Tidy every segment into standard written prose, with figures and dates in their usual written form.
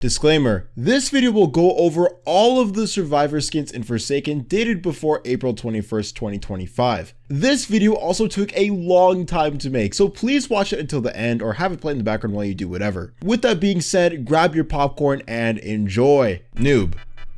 Disclaimer, this video will go over all of the survivor skins in Forsaken dated before April 21st, 2025. This video also took a long time to make, so please watch it until the end or have it play in the background while you do whatever. With that being said, grab your popcorn and enjoy. Noob.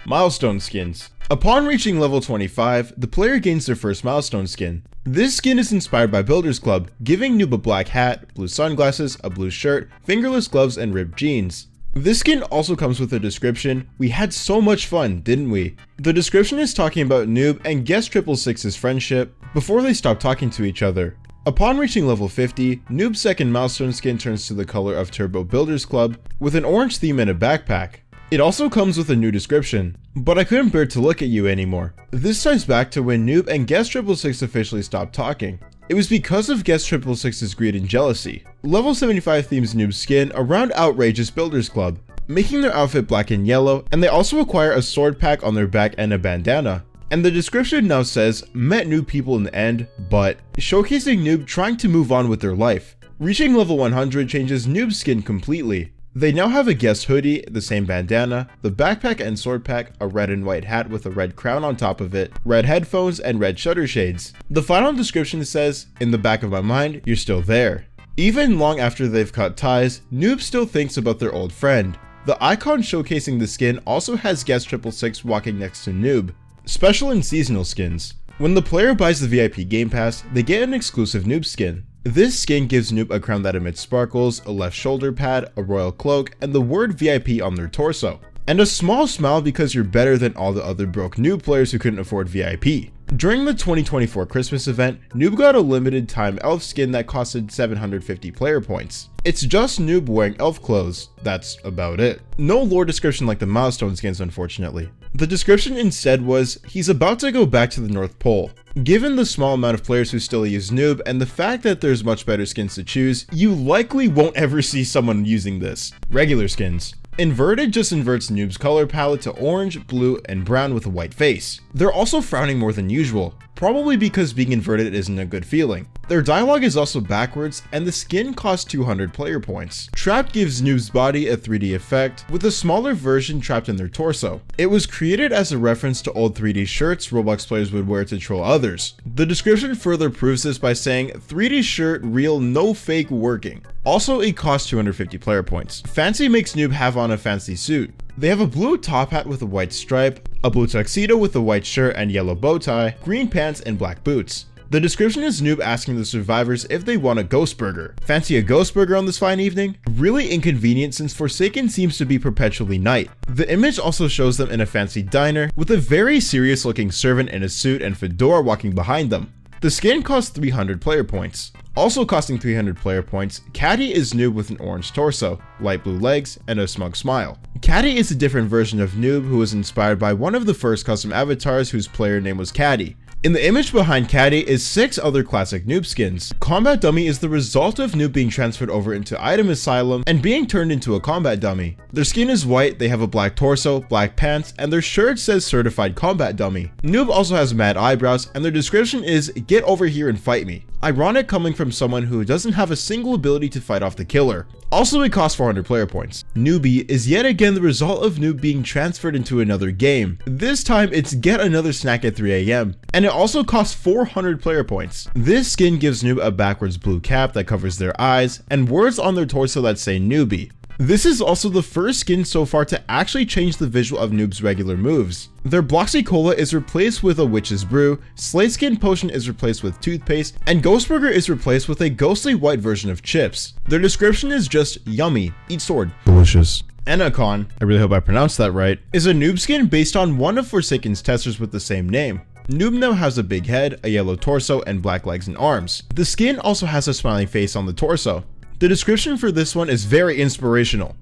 Milestone skins. Upon reaching level 25, the player gains their first milestone skin. This skin is inspired by Builders Club, giving Noob a black hat, blue sunglasses, a blue shirt, fingerless gloves, and ripped jeans. This skin also comes with a description. We had so much fun, didn't we? The description is talking about Noob and Guest 666's friendship before they stop talking to each other. Upon reaching level 50, Noob's second milestone skin turns to the color of Turbo Builders Club with an orange theme and a backpack. It also comes with a new description, but I couldn't bear to look at you anymore. This ties back to when Noob and Guest 666 officially stopped talking. It was because of Guest 666's greed and jealousy. Level 75 themes Noob's skin around outrageous Builders Club, making their outfit black and yellow, and they also acquire a sword pack on their back and a bandana. And the description now says, met new people in the end, but showcasing Noob trying to move on with their life. Reaching level 100 changes Noob's skin completely. They now have a guest hoodie, the same bandana, the backpack and sword pack, a red and white hat with a red crown on top of it, red headphones, and red shutter shades. The final description says, in the back of my mind, you're still there. Even long after they've cut ties, Noob still thinks about their old friend. The icon showcasing the skin also has Guest 666 walking next to Noob. Special and seasonal skins. When the player buys the VIP Game Pass, they get an exclusive Noob skin. This skin gives Noob a crown that emits sparkles, a left shoulder pad, a royal cloak, and the word VIP on their torso. And a small smile because you're better than all the other broke Noob players who couldn't afford VIP. During the 2024 Christmas event, Noob got a limited time elf skin that costed 750 player points. It's just Noob wearing elf clothes, that's about it. No lore description like the milestone skins, unfortunately. The description instead was, he's about to go back to the North Pole. Given the small amount of players who still use Noob and the fact that there's much better skins to choose, you likely won't ever see someone using this. Regular skins. Inverted just inverts Noob's color palette to orange, blue, and brown with a white face. They're also frowning more than usual, probably because being inverted isn't a good feeling. Their dialogue is also backwards, and the skin costs 200 player points. Trapped gives Noob's body a 3D effect, with a smaller version trapped in their torso. It was created as a reference to old 3D shirts Roblox players would wear to troll others. The description further proves this by saying, 3D shirt real, no fake working. Also, it costs 250 player points. Fancy makes Noob have on a fancy suit. They have a blue top hat with a white stripe, a blue tuxedo with a white shirt and yellow bow tie, green pants, and black boots. The description is Noob asking the survivors if they want a ghost burger. Fancy a ghost burger on this fine evening? Really inconvenient since Forsaken seems to be perpetually night. The image also shows them in a fancy diner with a very serious looking servant in a suit and fedora walking behind them. The skin costs 300 player points. Also costing 300 player points, Caddy is Noob with an orange torso, light blue legs, and a smug smile. Caddy is a different version of Noob who was inspired by one of the first custom avatars whose player name was Caddy. In the image behind Caddy is 6 other classic Noob skins. Combat Dummy is the result of Noob being transferred over into Item Asylum and being turned into a combat dummy. Their skin is white, they have a black torso, black pants, and their shirt says Certified Combat Dummy. Noob also has mad eyebrows, and their description is, get over here and fight me. Ironic coming from someone who doesn't have a single ability to fight off the killer. Also, it costs 400 player points. Newbie is yet again the result of Noob being transferred into another game. This time it's get another snack at 3 AM. And it also costs 400 player points. This skin gives Noob a backwards blue cap that covers their eyes and words on their torso that say newbie. This is also the first skin so far to actually change the visual of Noob's regular moves. Their Bloxy Cola is replaced with a Witch's Brew, Slate Skin Potion is replaced with toothpaste, and Ghost Burger is replaced with a ghostly white version of chips. Their description is just yummy, eat sword, delicious. Enacon, I really hope I pronounced that right, is a Noob skin based on one of Forsaken's testers with the same name. Noob now has a big head, a yellow torso, and black legs and arms. The skin also has a smiling face on the torso. The description for this one is very inspirational.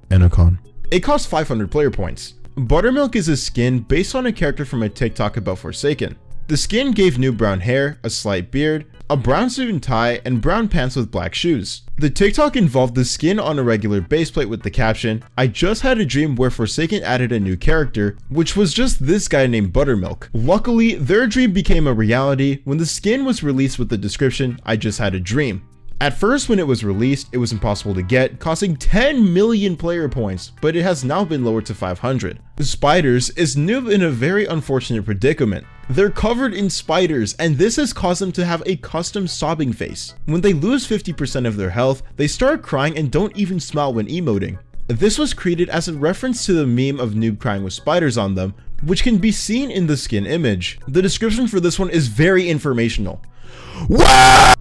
Enacon. It costs 500 player points. Buttermilk is a skin based on a character from a TikTok about Forsaken. The skin gave Noob brown hair, a slight beard, a brown suit and tie, and brown pants with black shoes. The TikTok involved the skin on a regular base plate with the caption, I just had a dream where Forsaken added a new character, which was just this guy named Buttermilk. Luckily, their dream became a reality when the skin was released with the description, I just had a dream. At first, when it was released, it was impossible to get, costing 10 million player points, but it has now been lowered to 500. Spiders is Noob in a very unfortunate predicament. They're covered in spiders, and this has caused them to have a custom sobbing face. When they lose 50% of their health, they start crying and don't even smile when emoting. This was created as a reference to the meme of Noob crying with spiders on them, which can be seen in the skin image. The description for this one is very informational.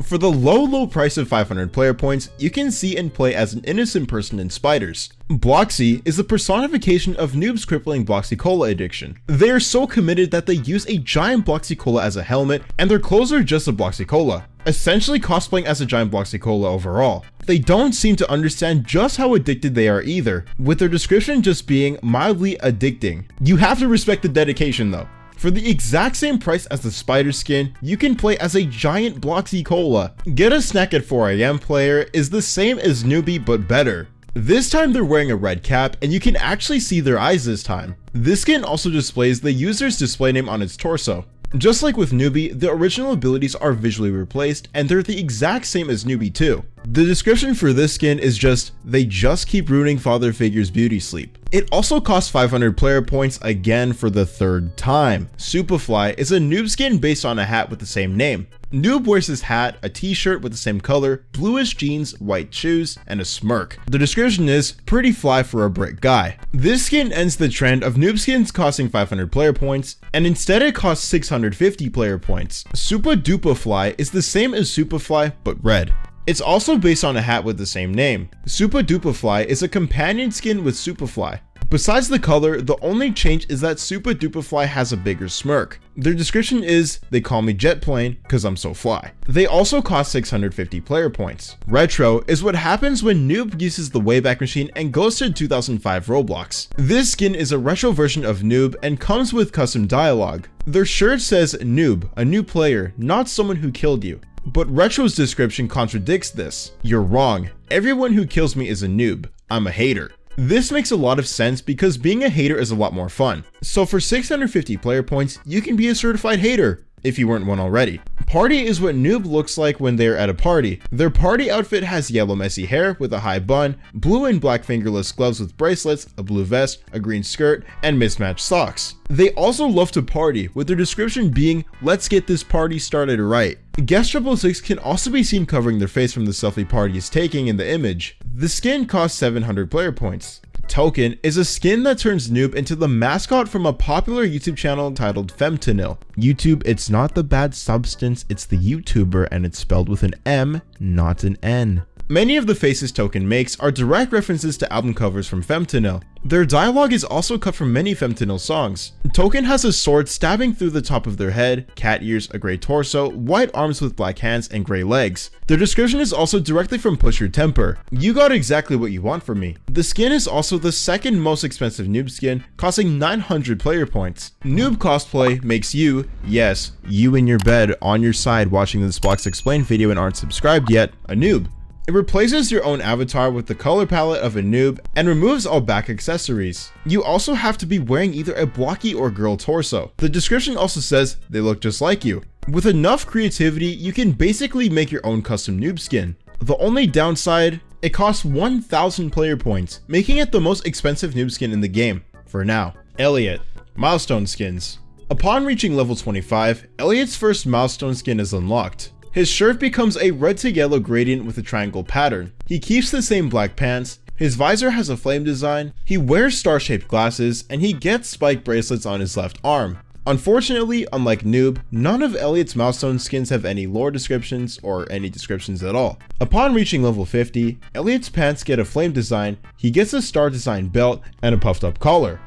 For the low price of 500 player points, you can see and play as an innocent person in spiders. Bloxy is the personification of Noob's crippling Bloxy Cola addiction. They are so committed that they use a giant Bloxy Cola as a helmet, and their clothes are just a Bloxy Cola, essentially cosplaying as a giant Bloxy Cola overall. They don't seem to understand just how addicted they are either, with their description just being mildly addicting. You have to respect the dedication though. For the exact same price as the spider skin, you can play as a giant Bloxy Cola. Get a Snack at 4 AM player is the same as Newbie but better. This time they're wearing a red cap and you can actually see their eyes this time. This skin also displays the user's display name on its torso. Just like with Newbie, the original abilities are visually replaced and they're the exact same as Newbie too. The description for this skin is just, they just keep ruining father figure's beauty sleep. It also costs 500 player points again for the third time. Superfly is a Noob skin based on a hat with the same name. Noob wears his hat, a t-shirt with the same color, bluish jeans, white shoes, and a smirk. The description is, pretty fly for a brick guy. This skin ends the trend of Noob skins costing 500 player points, and instead it costs 650 player points. Super Duper Fly is the same as Superfly, but red. It's also based on a hat with the same name. Super Duper Fly is a companion skin with Superfly. Besides the color, the only change is that Super Duper Fly has a bigger smirk. Their description is, they call me jet plane cause I'm so fly. They also cost 650 player points. Retro is what happens when Noob uses the Wayback Machine and goes to 2005 Roblox. This skin is a retro version of Noob and comes with custom dialogue. Their shirt says Noob, a new player, not someone who killed you. But Retro's description contradicts this. You're wrong. Everyone who kills me is a noob. I'm a hater. This makes a lot of sense because being a hater is a lot more fun. So for 650 player points, you can be a certified hater, if you weren't one already. Party is what Noob looks like when they're at a party. Their party outfit has yellow messy hair with a high bun, blue and black fingerless gloves with bracelets, a blue vest, a green skirt, and mismatched socks. They also love to party, with their description being, let's get this party started right. Guest 666 can also be seen covering their face from the selfie party is taking in the image. The skin costs 700 player points. Token is a skin that turns Noob into the mascot from a popular YouTube channel titled Femtanil. YouTube, it's not the bad substance, it's the YouTuber, and it's spelled with an M, not an N. Many of the faces Token makes are direct references to album covers from Femtanil. Their dialogue is also cut from many Femtanil songs. Token has a sword stabbing through the top of their head, cat ears, a grey torso, white arms with black hands, and grey legs. Their description is also directly from Push Your Temper. You got exactly what you want from me. The skin is also the second most expensive Noob skin, costing 900 player points. Noob cosplay makes you, yes, you in your bed on your side watching this Blox Explained video and aren't subscribed yet, a noob. It replaces your own avatar with the color palette of a noob and removes all back accessories. You also have to be wearing either a blocky or girl torso. The description also says they look just like you. With enough creativity, you can basically make your own custom noob skin. The only downside, it costs 1000 player points, making it the most expensive noob skin in the game, for now. Elliot, milestone skins. Upon reaching level 25, Elliot's first milestone skin is unlocked. His shirt becomes a red to yellow gradient with a triangle pattern. He keeps the same black pants, his visor has a flame design, he wears star-shaped glasses, and he gets spike bracelets on his left arm. Unfortunately, unlike Noob, none of Elliot's milestone skins have any lore descriptions or any descriptions at all. Upon reaching level 50, Elliot's pants get a flame design, he gets a star design belt, and a puffed up collar.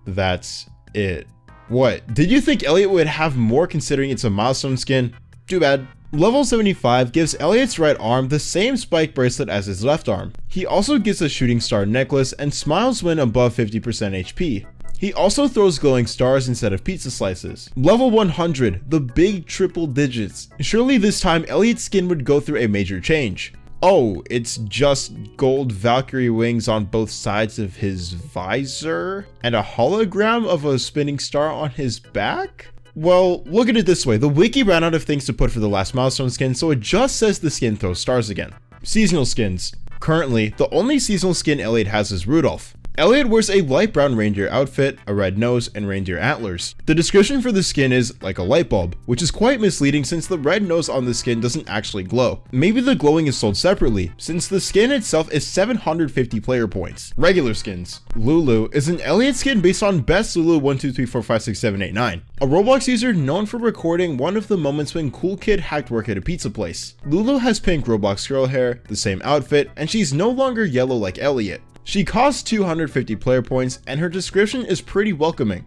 That's it. What? Did you think Elliot would have more considering it's a milestone skin? Too bad. Level 75 gives Elliot's right arm the same spike bracelet as his left arm. He also gets a shooting star necklace and smiles when above 50% HP. He also throws glowing stars instead of pizza slices. Level 100, the big triple digits. Surely this time Elliot's skin would go through a major change. Oh, it's just gold Valkyrie wings on both sides of his visor? And a hologram of a spinning star on his back? Well, look at it this way, the wiki ran out of things to put for the last milestone skin, so it just says the skin throws stars again. Seasonal skins. Currently, the only seasonal skin Elliot has is Rudolph. Elliot wears a light brown reindeer outfit, a red nose, and reindeer antlers. The description for the skin is like a light bulb, which is quite misleading since the red nose on the skin doesn't actually glow. Maybe the glowing is sold separately, since the skin itself is 750 player points. Regular skins. Lulu is an Elliot skin based on best Lulu 1, 2, 3, 4, 5, 6, 7, 8, 9. A Roblox user known for recording one of the moments when Cool Kid hacked work at a pizza place. Lulu has pink Roblox girl hair, the same outfit, and she's no longer yellow like Elliot. She costs 250 player points, and her description is pretty welcoming.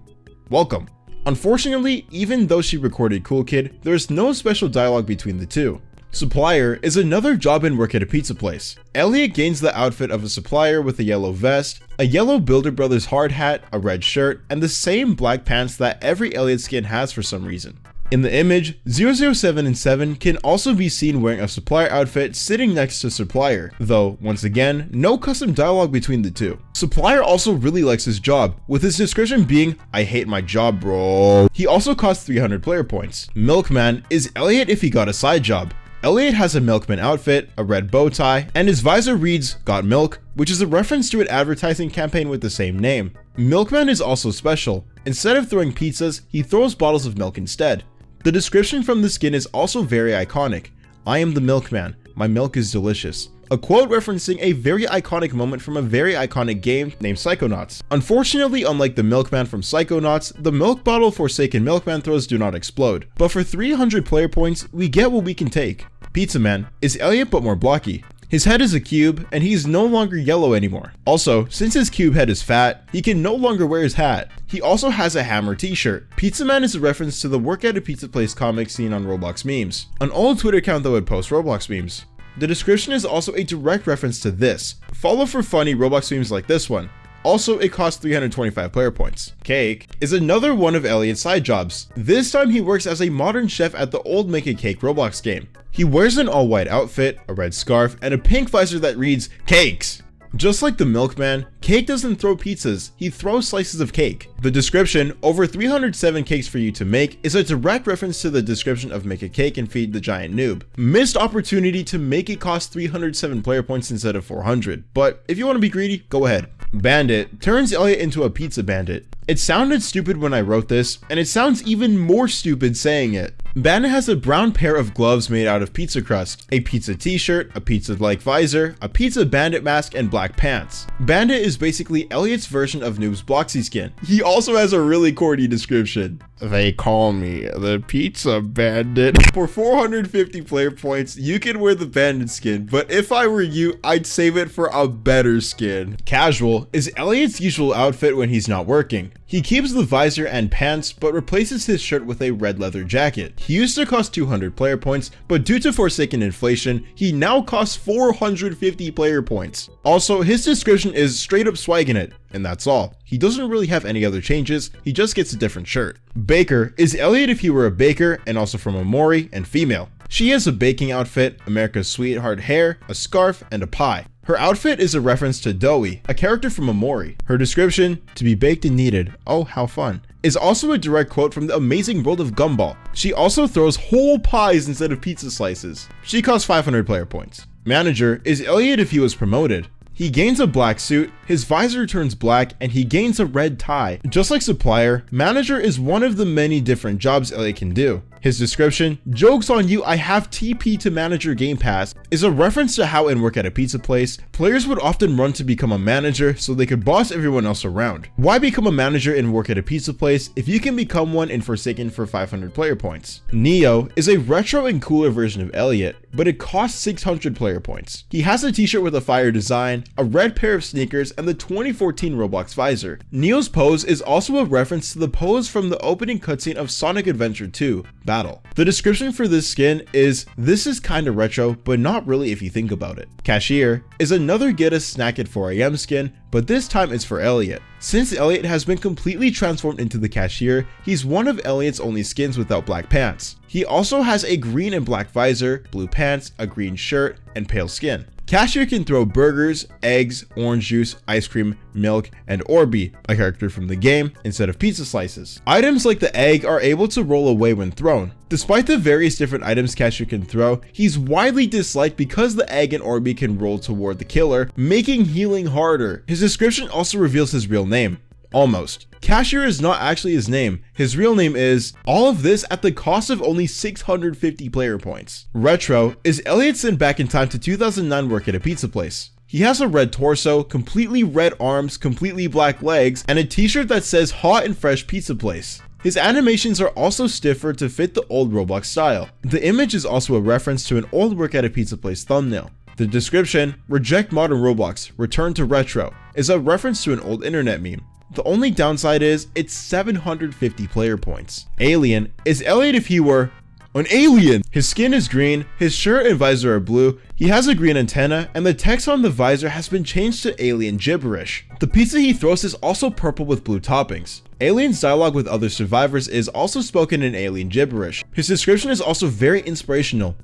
Welcome. Unfortunately, even though she recorded Cool Kid, there's no special dialogue between the two. Supplier is another job and work at a pizza place. Elliot gains the outfit of a supplier with a yellow vest, a yellow Builder Brothers hard hat, a red shirt, and the same black pants that every Elliot skin has for some reason. In the image, 007 and 7 can also be seen wearing a supplier outfit sitting next to supplier, though, once again, no custom dialogue between the two. Supplier also really likes his job, with his description being, "I hate my job, bro." He also costs 300 player points. Milkman is Elliot if he got a side job. Elliot has a milkman outfit, a red bow tie, and his visor reads, "Got milk," which is a reference to an advertising campaign with the same name. Milkman is also special. Instead of throwing pizzas, he throws bottles of milk instead. The description from the skin is also very iconic. "I am the milkman. My milk is delicious." A quote referencing a very iconic moment from a very iconic game named Psychonauts. Unfortunately, unlike the milkman from Psychonauts, the milk bottle Forsaken milkman throws do not explode. But for 300 player points, we get what we can take. Pizza Man is Elliot but more blocky. His head is a cube, and he's no longer yellow anymore. Also, since his cube head is fat, he can no longer wear his hat. He also has a hammer t-shirt. Pizza Man is a reference to the work at a pizza place comic seen on Roblox memes, an old Twitter account that would post Roblox memes. The description is also a direct reference to this. Follow for funny Roblox memes like this one. Also, it costs 325 player points. Cake is another one of Elliot's side jobs. This time he works as a modern chef at the old Make a Cake Roblox game. He wears an all-white outfit, a red scarf, and a pink visor that reads, "Cakes." Just like the milkman, Cake doesn't throw pizzas, he throws slices of cake. The description, "Over 307 cakes for you to make," is a direct reference to the description of Make a Cake and Feed the Giant Noob. Missed opportunity to make it cost 307 player points instead of 400, but if you want to be greedy, go ahead. Bandit turns Elliot into a pizza bandit. It sounded stupid when I wrote this, and it sounds even more stupid saying it. Bandit has a brown pair of gloves made out of pizza crust, a pizza t-shirt, a pizza-like visor, a pizza bandit mask, and black pants. Bandit is basically Elliot's version of Noob's Bloxy skin. He also has a really corny description. "They call me the pizza bandit." For 450 player points, you can wear the bandit skin, but if I were you, I'd save it for a better skin. Casual is Elliot's usual outfit when he's not working. He keeps the visor and pants, but replaces his shirt with a red leather jacket. He used to cost 200 player points, but due to Forsaken inflation, he now costs 450 player points. Also, his description is straight up swagging it, and that's all. He doesn't really have any other changes, he just gets a different shirt. Baker is Elliot if he were a baker, and also from Amori, and female. She has a baking outfit, America's Sweetheart hair, a scarf, and a pie. Her outfit is a reference to Doey, a character from Amori. Her description, "To be baked and kneaded, oh how fun," is also a direct quote from the amazing world of Gumball. She also throws whole pies instead of pizza slices. She costs 500 player points. Manager is Elliot if he was promoted. He gains a black suit, his visor turns black, and he gains a red tie. Just like Supplier, Manager is one of the many different jobs Elliot can do. His description, "Joke's on you, I have TP to Manager Game Pass," is a reference to how in work at a pizza place, players would often run to become a manager so they could boss everyone else around. Why become a manager in work at a pizza place if you can become one in Forsaken for 500 player points? Neo is a retro and cooler version of Elliot, but it costs 600 player points. He has a t-shirt with a fire design, a red pair of sneakers, and the 2014 Roblox visor. Neo's pose is also a reference to the pose from the opening cutscene of Sonic Adventure 2. Battle. The description for this skin is, "This is kinda retro, but not really if you think about it." Cashier is another get a snack at 4 AM skin, but this time it's for Elliot. Since Elliot has been completely transformed into the cashier, he's one of Elliot's only skins without black pants. He also has a green and black visor, blue pants, a green shirt, and pale skin. Cashier can throw burgers, eggs, orange juice, ice cream, milk, and Orby, a character from the game, instead of pizza slices. Items like the egg are able to roll away when thrown. Despite the various different items Cashier can throw, he's widely disliked because the egg and Orby can roll toward the killer, making healing harder. His description also reveals his real name. Almost. Cashier is not actually his name. His real name is, all of this at the cost of only 650 player points. Retro is Elliot sent back in time to 2009 work at a pizza place. He has a red torso, completely red arms, completely black legs, and a t-shirt that says hot and fresh pizza place. His animations are also stiffer to fit the old Roblox style. The image is also a reference to an old work at a pizza place thumbnail. The description, reject modern Roblox, return to retro, is a reference to an old internet meme. The only downside is it's 750 player points. Alien is Elliot if he were an alien. His skin is green, his shirt and visor are blue, he has a green antenna, and the text on the visor has been changed to alien gibberish. The pizza he throws is also purple with blue toppings. Alien's dialogue with other survivors is also spoken in alien gibberish. His description is also very inspirational.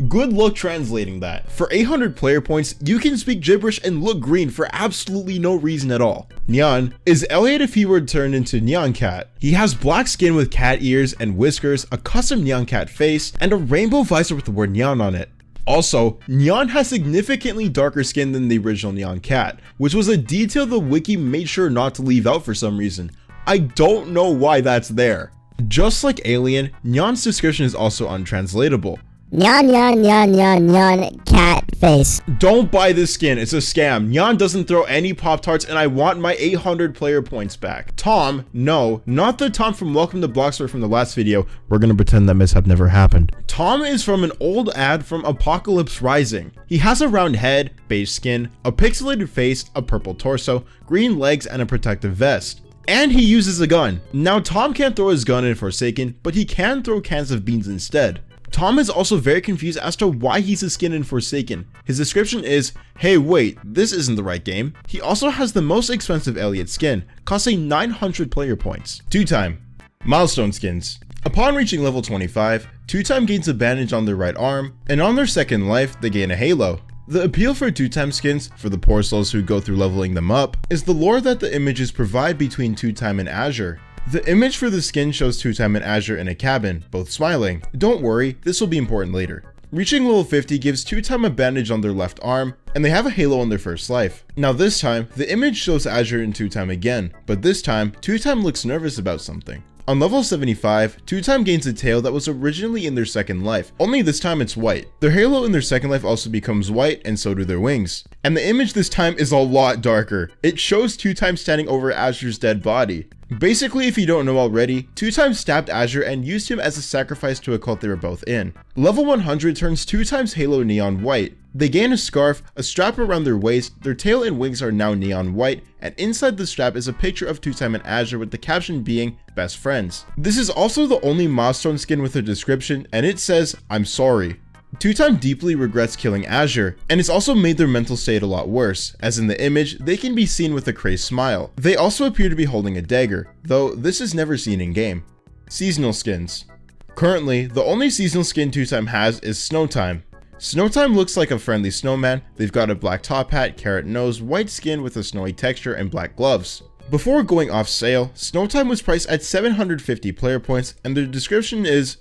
Good luck translating that. For 800 player points, you can speak gibberish and look green for absolutely no reason at all. Nyan is Elliot if he were turned into Nyan Cat. He has black skin with cat ears and whiskers, a custom Nyan Cat face, and a rainbow visor with the word Nyan on it. Also, Nyan has significantly darker skin than the original Nyan Cat, which was a detail the wiki made sure not to leave out for some reason. I don't know why that's there. Just like Alien, Nyan's description is also untranslatable. Nyan, cat face. Don't buy this skin, it's a scam. Nyan doesn't throw any Pop-Tarts and I want my 800 player points back. Tom, no, not the Tom from Welcome to Blox from the last video. We're gonna pretend that mishap never happened. Tom is from an old ad from Apocalypse Rising. He has a round head, beige skin, a pixelated face, a purple torso, green legs, and a protective vest. And he uses a gun. Now Tom can't throw his gun in Forsaken, but he can throw cans of beans instead. Tom is also very confused as to why he's a skin in Forsaken. His description is, hey wait, this isn't the right game. He also has the most expensive Elliot skin, costing 900 player points. 2-time. Milestone skins. Upon reaching level 25, 2-time gains a bandage on their right arm, and on their second life, they gain a halo. The appeal for 2-time skins, for the poor souls who go through leveling them up, is the lore that the images provide between 2-time and Azure. The image for the skin shows 2-time and Azure in a cabin, both smiling. Don't worry, this will be important later. Reaching level 50 gives 2-time a bandage on their left arm, and they have a halo on their first life. Now this time, the image shows Azure and 2-time again, but this time, 2-time looks nervous about something. On level 75, 2-time gains a tail that was originally in their second life, only this time it's white. Their halo in their second life also becomes white, and so do their wings. And the image this time is a lot darker. It shows 2-time standing over Azure's dead body. Basically, if you don't know already, 2-time stabbed Azure and used him as a sacrifice to a cult they were both in. Level 100 turns 2-time's halo neon white. They gain a scarf, a strap around their waist, their tail and wings are now neon white, and inside the strap is a picture of 2-time and Azure with the caption being, best friends. This is also the only milestone skin with a description, and it says, I'm sorry. 2-time deeply regrets killing Azure, and it's also made their mental state a lot worse, as in the image, they can be seen with a crazed smile. They also appear to be holding a dagger, though this is never seen in game. Seasonal skins. Currently, the only seasonal skin 2-time has is Snowtime. Snowtime looks like a friendly snowman. They've got a black top hat, carrot nose, white skin with a snowy texture, and black gloves. Before going off sale, Snowtime was priced at 750 player points, and the description is,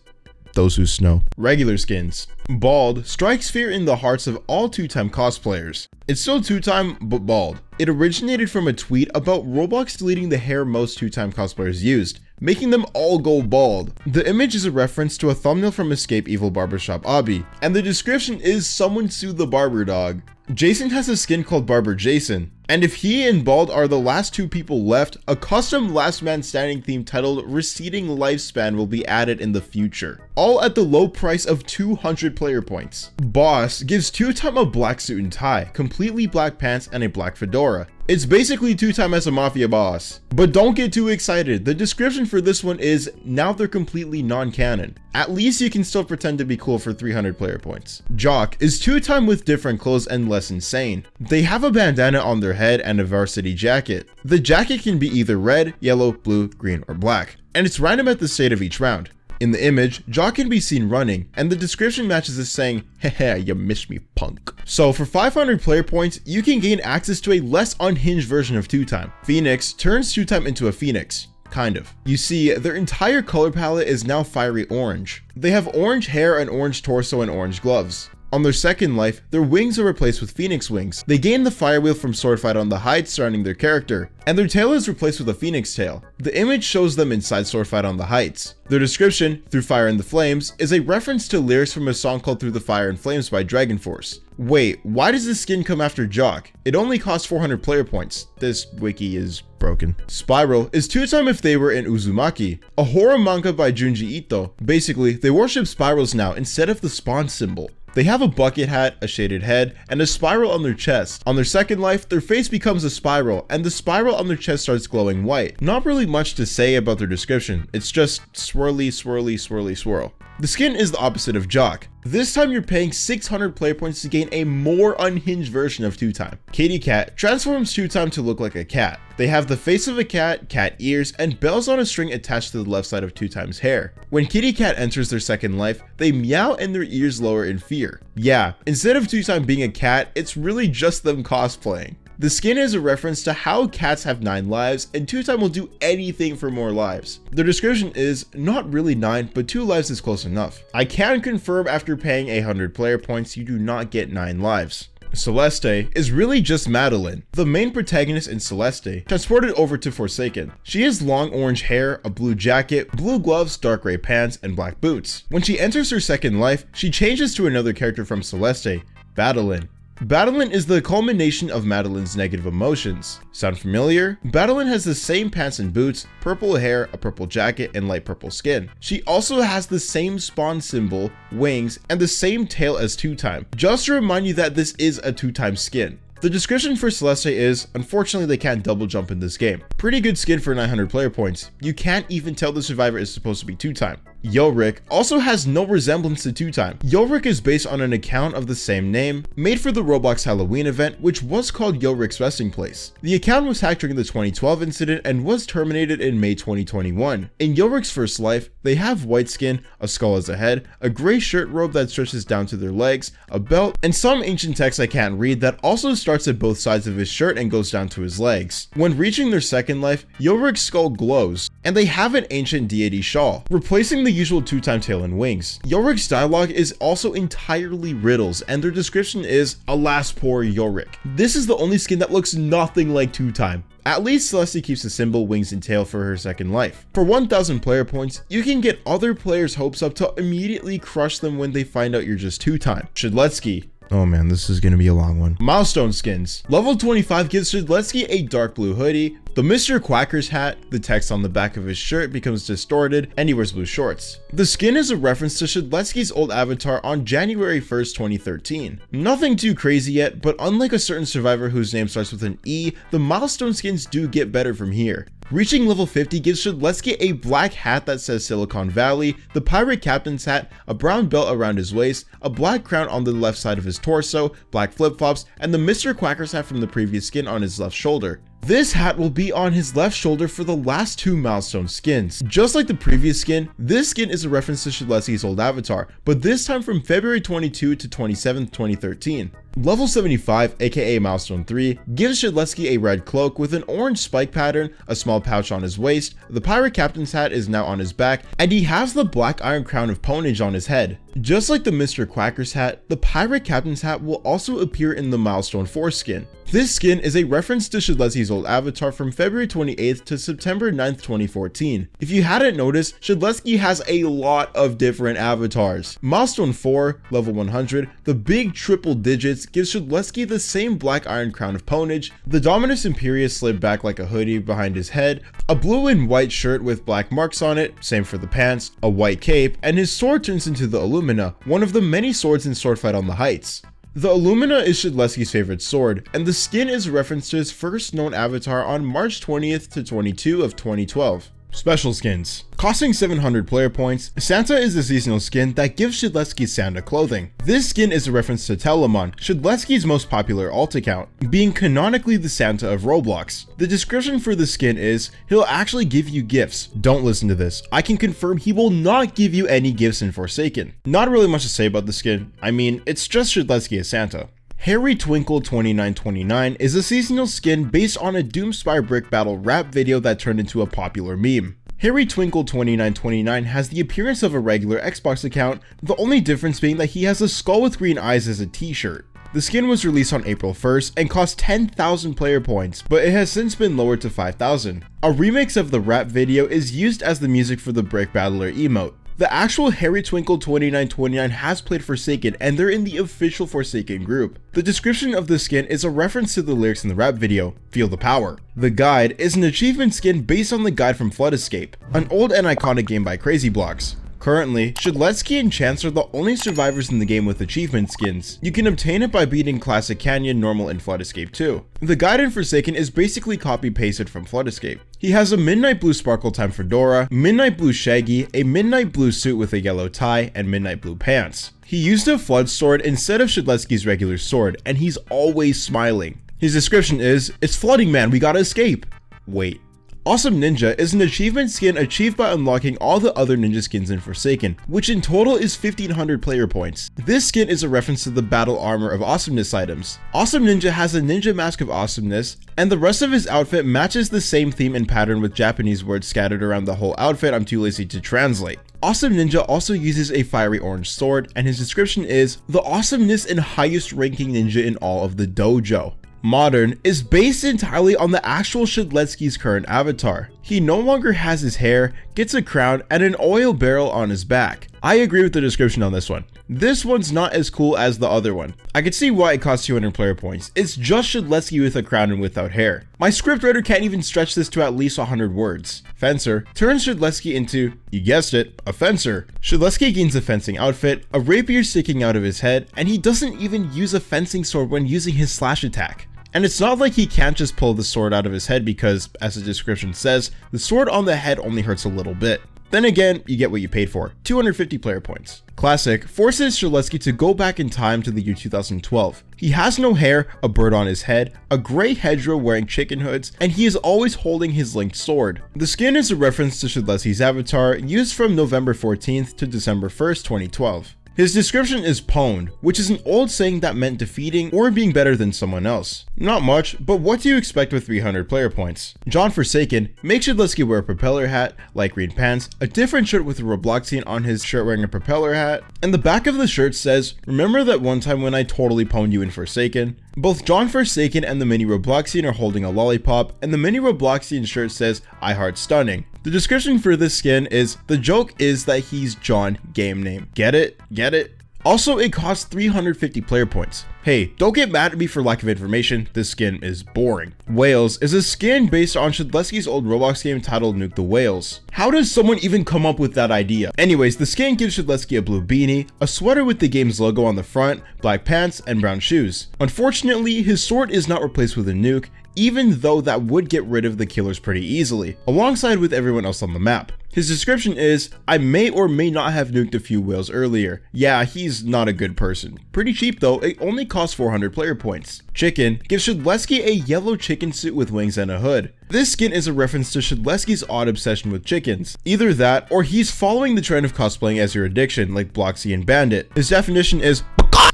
those who snow. Regular skins. Bald strikes fear in the hearts of all 2-time cosplayers. It's still 2-time, but bald. It originated from a tweet about Roblox deleting the hair most 2-time cosplayers used, making them all go bald. The image is a reference to a thumbnail from Escape Evil Barbershop Obby, and the description is someone sue the barber dog. Jason has a skin called Barber Jason, and if he and Bald are the last two people left, a custom Last Man Standing theme titled Receding Lifespan will be added in the future, all at the low price of 200 player points. Boss gives 2-time a black suit and tie, completely black pants, and a black fedora. It's basically 2-time as a mafia boss. But don't get too excited, the description for this one is, now they're completely non-canon. At least you can still pretend to be cool for 300 player points. Jock is 2-time with different clothes and less insane. They have a bandana on their head and a varsity jacket. The jacket can be either red, yellow, blue, green, or black, and it's random at the start of each round. In the image, Jock can be seen running, and the description matches this saying, "Hehe, you missed me, punk." So for 500 player points, you can gain access to a less unhinged version of 2-Time. Phoenix turns 2-Time into a phoenix. Kind of. You see, their entire color palette is now fiery orange. They have orange hair, an orange torso, and orange gloves. On their second life, their wings are replaced with phoenix wings. They gain the fire wheel from sword fight on the heights surrounding their character, and their tail is replaced with a phoenix tail. The image shows them inside sword fight on the heights. Their description, "Through Fire and the Flames," is a reference to lyrics from a song called "Through the Fire and Flames" by Dragon Force. Wait, why does this skin come after Jock? It only costs 400 player points. This wiki is broken. Spiral is 2-Time if they were in Uzumaki, a horror manga by Junji Ito. Basically, they worship spirals now instead of the spawn symbol. They have a bucket hat, a shaded head, and a spiral on their chest. On their second life, their face becomes a spiral, and the spiral on their chest starts glowing white. Not really much to say about their description, it's just swirly, swirly, swirly, swirl. The skin is the opposite of Jock. This time you're paying 600 player points to gain a more unhinged version of 2-Time. Kitty Cat transforms 2-Time to look like a cat. They have the face of a cat, cat ears, and bells on a string attached to the left side of 2-Time's hair. When Kitty Cat enters their second life, they meow and their ears lower in fear. Yeah, instead of 2-Time being a cat, it's really just them cosplaying. The skin is a reference to how cats have 9 lives, and 2-Time will do anything for more lives. Their description is, "Not really 9, but 2 lives is close enough." I can confirm after paying 100 player points, you do not get 9 lives. Celeste is really just Madeline, the main protagonist in Celeste, transported over to Forsaken. She has long orange hair, a blue jacket, blue gloves, dark gray pants, and black boots. When she enters her second life, she changes to another character from Celeste, Madeline. Madeline is the culmination of Madeline's negative emotions. Sound familiar? Madeline has the same pants and boots, purple hair, a purple jacket, and light purple skin. She also has the same spawn symbol, wings, and the same tail as 2-Time. Just to remind you that this is a 2-Time skin. The description for Celeste is, unfortunately they can't double jump in this game. Pretty good skin for 900 player points. You can't even tell the survivor is supposed to be 2-Time. Yorick also has no resemblance to 2-Time. Yorick is based on an account of the same name, made for the Roblox Halloween event, which was called Yorick's Resting Place. The account was hacked during the 2012 incident and was terminated in May 2021. In Yorick's first life, they have white skin, a skull as a head, a gray shirt robe that stretches down to their legs, a belt, and some ancient text I can't read that also starts at both sides of his shirt and goes down to his legs. When reaching their second life, Yorick's skull glows, and they have an ancient deity shawl, replacing the usual 2-Time tail and wings. Yorick's dialogue is also entirely riddles, and their description is, "Alas, poor Yorick." This is the only skin that looks nothing like 2-Time. At least Celeste keeps the symbol, wings, and tail for her second life. For 1000 player points, you can get other players' hopes up to immediately crush them when they find out you're just 2-Time. Shidletsky. Oh man, this is gonna be a long one. Milestone skins. Level 25 gives Shidleski a dark blue hoodie, the Mr. Quacker's hat, the text on the back of his shirt becomes distorted, and he wears blue shorts. The skin is a reference to Shidleski's old avatar on January 1st, 2013. Nothing too crazy yet, but unlike a certain survivor whose name starts with an E, the milestone skins do get better from here. Reaching level 50 gives Shidleski a black hat that says Silicon Valley, the pirate captain's hat, a brown belt around his waist, a black crown on the left side of his torso, black flip-flops, and the Mr. Quacker's hat from the previous skin on his left shoulder. This hat will be on his left shoulder for the last 2 milestone skins. Just like the previous skin, this skin is a reference to Shidleski's old avatar, but this time from February 22 to 27th, 2013. Level 75, aka Milestone 3, gives Shidleski a red cloak with an orange spike pattern, a small pouch on his waist, the pirate captain's hat is now on his back, and he has the black iron crown of ponage on his head. Just like the Mr. Quacker's hat, the pirate captain's hat will also appear in the Milestone 4 skin. This skin is a reference to Shidleski's old avatar from February 28th to September 9th, 2014. If you hadn't noticed, Shidleski has a lot of different avatars. Milestone 4, level 100, the big triple digits gives Shidleski the same black iron crown of ponage, the Dominus Imperius slid back like a hoodie behind his head, a blue and white shirt with black marks on it, same for the pants, a white cape, and his sword turns into the Illumina, one of the many swords in Sword Fight on the Heights. The Illumina is Shidleski's favorite sword, and the skin is a reference to his first known avatar on March 20th to 22 of 2012. Special skins. Costing 700 player points, Santa is a seasonal skin that gives Shidleski Santa clothing. This skin is a reference to Telamon, Shidleski's most popular alt account, being canonically the Santa of Roblox. The description for the skin is, he'll actually give you gifts. Don't listen to this. I can confirm he will not give you any gifts in Forsaken. Not really much to say about the skin. I mean, it's just Shidleski as Santa. Harry Twinkle 2929 is a seasonal skin based on a Doomspire Brick Battle rap video that turned into a popular meme. Harry Twinkle 2929 has the appearance of a regular Xbox account, the only difference being that he has a skull with green eyes as a t-shirt. The skin was released on April 1st and cost 10,000 player points, but it has since been lowered to 5,000. A remix of the rap video is used as the music for the Brick Battler emote. The actual Harry Twinkle 2929 has played Forsaken and they're in the official Forsaken group. The description of the skin is a reference to the lyrics in the rap video, Feel the Power. The guide is an achievement skin based on the guide from Flood Escape, an old and iconic game by Crazy Blox. Currently, Shedletsky and Chance are the only survivors in the game with achievement skins. You can obtain it by beating Classic Canyon, Normal, and Flood Escape 2. The guide in Forsaken is basically copy-pasted from Flood Escape. He has a midnight blue sparkle time fedora, midnight blue shaggy, a midnight blue suit with a yellow tie, and midnight blue pants. He used a flood sword instead of Shedletsky's regular sword, and he's always smiling. His description is, "It's flooding, man, we gotta escape." Wait. Awesome Ninja is an achievement skin achieved by unlocking all the other ninja skins in Forsaken, which in total is 1500 player points. This skin is a reference to the battle armor of awesomeness items. Awesome Ninja has a ninja mask of awesomeness, and the rest of his outfit matches the same theme and pattern with Japanese words scattered around the whole outfit I'm too lazy to translate. Awesome Ninja also uses a fiery orange sword, and his description is, the awesomeness and highest ranking ninja in all of the dojo. Modern is based entirely on the actual Shedletsky's current avatar. He no longer has his hair, gets a crown, and an oil barrel on his back. I agree with the description on this one. This one's not as cool as the other one. I can see why it costs 200 player points. It's just Shedletsky with a crown and without hair. My scriptwriter can't even stretch this to at least 100 words. Fencer turns Shedletsky into, you guessed it, a fencer. Shedletsky gains a fencing outfit, a rapier sticking out of his head, and he doesn't even use a fencing sword when using his slash attack. And it's not like he can't just pull the sword out of his head because, as the description says, the sword on the head only hurts a little bit. Then again, you get what you paid for, 250 player points. Classic forces Shedletsky to go back in time to the year 2012. He has no hair, a bird on his head, a gray hedgerow wearing chicken hoods, and he is always holding his linked sword. The skin is a reference to Shedletsky's avatar, used from November 14th to December 1st, 2012. His description is pwned, which is an old saying that meant defeating or being better than someone else. Not much, but what do you expect with 300 player points? John Forsaken makes Shedletsky wear a propeller hat, light green pants, a different shirt with a Robloxian on his shirt wearing a propeller hat, and the back of the shirt says, "Remember that one time when I totally pwned you in Forsaken?" Both John Forsaken and the mini Robloxian are holding a lollipop, and the mini Robloxian shirt says, "I heart stunning." The description for this skin is, the joke is that he's John game name. Get it? Get it? Also, it costs 350 player points. Hey, don't get mad at me for lack of information, this skin is boring. Whales is a skin based on Shedletsky's old Roblox game titled Nuke the Whales. How does someone even come up with that idea? Anyways, the skin gives Shedletsky a blue beanie, a sweater with the game's logo on the front, black pants, and brown shoes. Unfortunately, his sword is not replaced with a nuke, even though that would get rid of the killers pretty easily, alongside with everyone else on the map. His description is, I may or may not have nuked a few whales earlier. Yeah, he's not a good person. Pretty cheap though, it only costs 400 player points. Chicken gives Shedletsky a yellow chicken suit with wings and a hood. This skin is a reference to Shedletsky's odd obsession with chickens. Either that, or he's following the trend of cosplaying as your addiction, like Bloxy and Bandit. His definition is,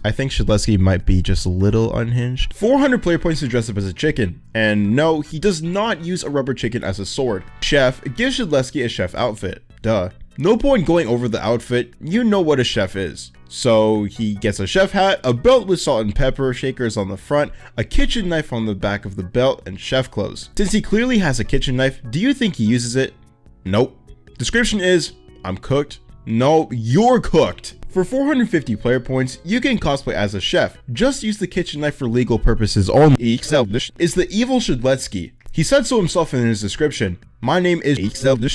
I think Shedletsky might be just a little unhinged. 400 player points to dress up as a chicken. And no, he does not use a rubber chicken as a sword. Chef gives Shedletsky a chef outfit. Duh. No point going over the outfit, you know what a chef is. So he gets a chef hat, a belt with salt and pepper shakers on the front, a kitchen knife on the back of the belt, and chef clothes. Since he clearly has a kitchen knife, do you think he uses it? Nope. Description is, I'm cooked. No, you're cooked. For 450 player points, you can cosplay as a chef. Just use the kitchen knife for legal purposes only. Is the evil Shedletsky. He said so himself in his description. My name is